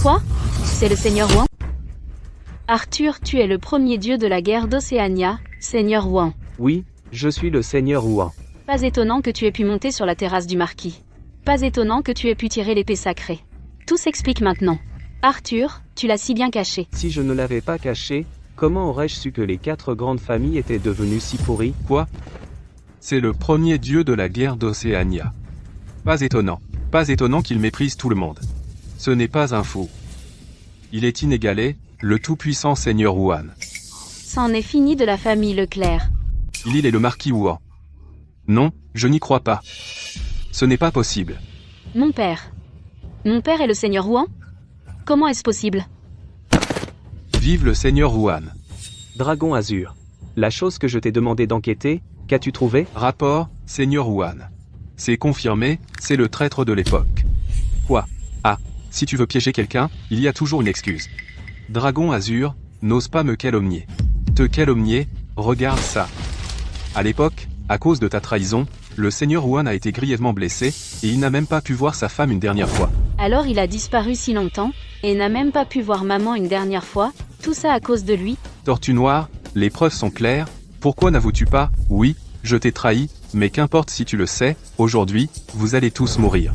Quoi? C'est le Seigneur Wuhan? Arthur, tu es le premier dieu de la guerre d'Océania, Seigneur Wuhan. Oui, je suis le Seigneur Wuhan. Pas étonnant que tu aies pu monter sur la terrasse du marquis. Pas étonnant que tu aies pu tirer l'épée sacrée. Tout s'explique maintenant. Arthur, tu l'as si bien caché. Si je ne l'avais pas caché, comment aurais-je su que les 4 grandes familles étaient devenues si pourries? Quoi? C'est le premier dieu de la guerre d'Océania. Pas étonnant qu'il méprise tout le monde. Ce n'est pas un fou. Il est inégalé, le tout-puissant seigneur Wuhan. C'en est fini de la famille Leclerc. Il est le marquis Wuhan. Non, je n'y crois pas. Ce n'est pas possible. Mon père. Mon père est le seigneur Wuhan? Comment est-ce possible? Vive le seigneur Wuhan. Dragon Azur. La chose que je t'ai demandé d'enquêter, qu'as-tu trouvé? Rapport, seigneur Wuhan. C'est confirmé, c'est le traître de l'époque. Quoi? Ah, si tu veux piéger quelqu'un, il y a toujours une excuse. Dragon Azur, n'ose pas me calomnier. Te calomnier, regarde ça. À l'époque, à cause de ta trahison, le seigneur Wuhan a été grièvement blessé, et il n'a même pas pu voir sa femme une dernière fois. Alors il a disparu si longtemps, et n'a même pas pu voir maman une dernière fois, tout ça à cause de lui. Tortue Noire, les preuves sont claires, pourquoi n'avoues-tu pas? Oui, je t'ai trahi, mais qu'importe si tu le sais, aujourd'hui, vous allez tous mourir.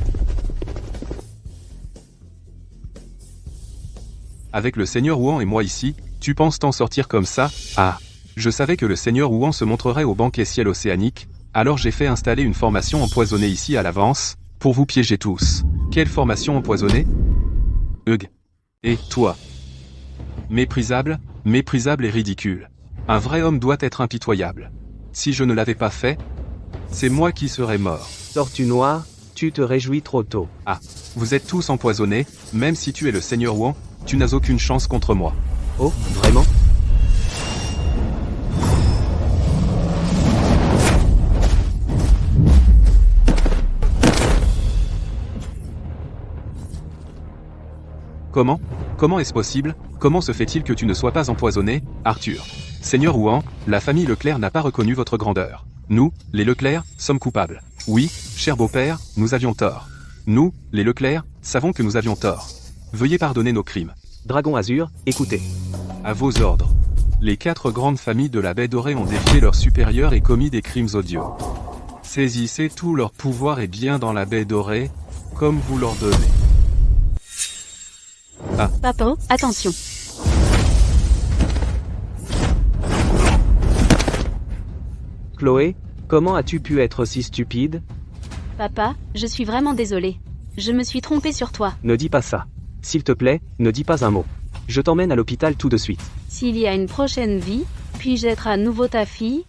Avec le seigneur Wuhan et moi ici, tu penses t'en sortir comme ça? Ah, je savais que le seigneur Wuhan se montrerait au banquet ciel océanique, alors j'ai fait installer une formation empoisonnée ici à l'avance, pour vous piéger tous. Quelle formation empoisonnée? Hugh. Et toi? Méprisable, méprisable et ridicule. Un vrai homme doit être impitoyable. Si je ne l'avais pas fait, c'est moi qui serais mort. Tortue Noire, tu te réjouis trop tôt. Ah, vous êtes tous empoisonnés, même si tu es le seigneur Wuhan, tu n'as aucune chance contre moi. Oh, vraiment? Comment est-ce possible? Comment se fait-il que tu ne sois pas empoisonné, Arthur? Seigneur Wuhan, la famille Leclerc n'a pas reconnu votre grandeur. Nous, les Leclerc, sommes coupables. Oui, cher beau-père, nous avions tort. Nous, les Leclerc, savons que nous avions tort. Veuillez pardonner nos crimes. Dragon Azur, écoutez. À vos ordres. Les 4 grandes familles de la baie dorée ont défié leurs supérieurs et commis des crimes odieux. Saisissez tout leur pouvoir et bien dans la baie dorée, comme vous l'ordonnez. Papa, attention. Chloé, comment as-tu pu être si stupide? Papa, je suis vraiment désolée. Je me suis trompée sur toi. Ne dis pas ça. S'il te plaît, ne dis pas un mot. Je t'emmène à l'hôpital tout de suite. S'il y a une prochaine vie, puis-je être à nouveau ta fille,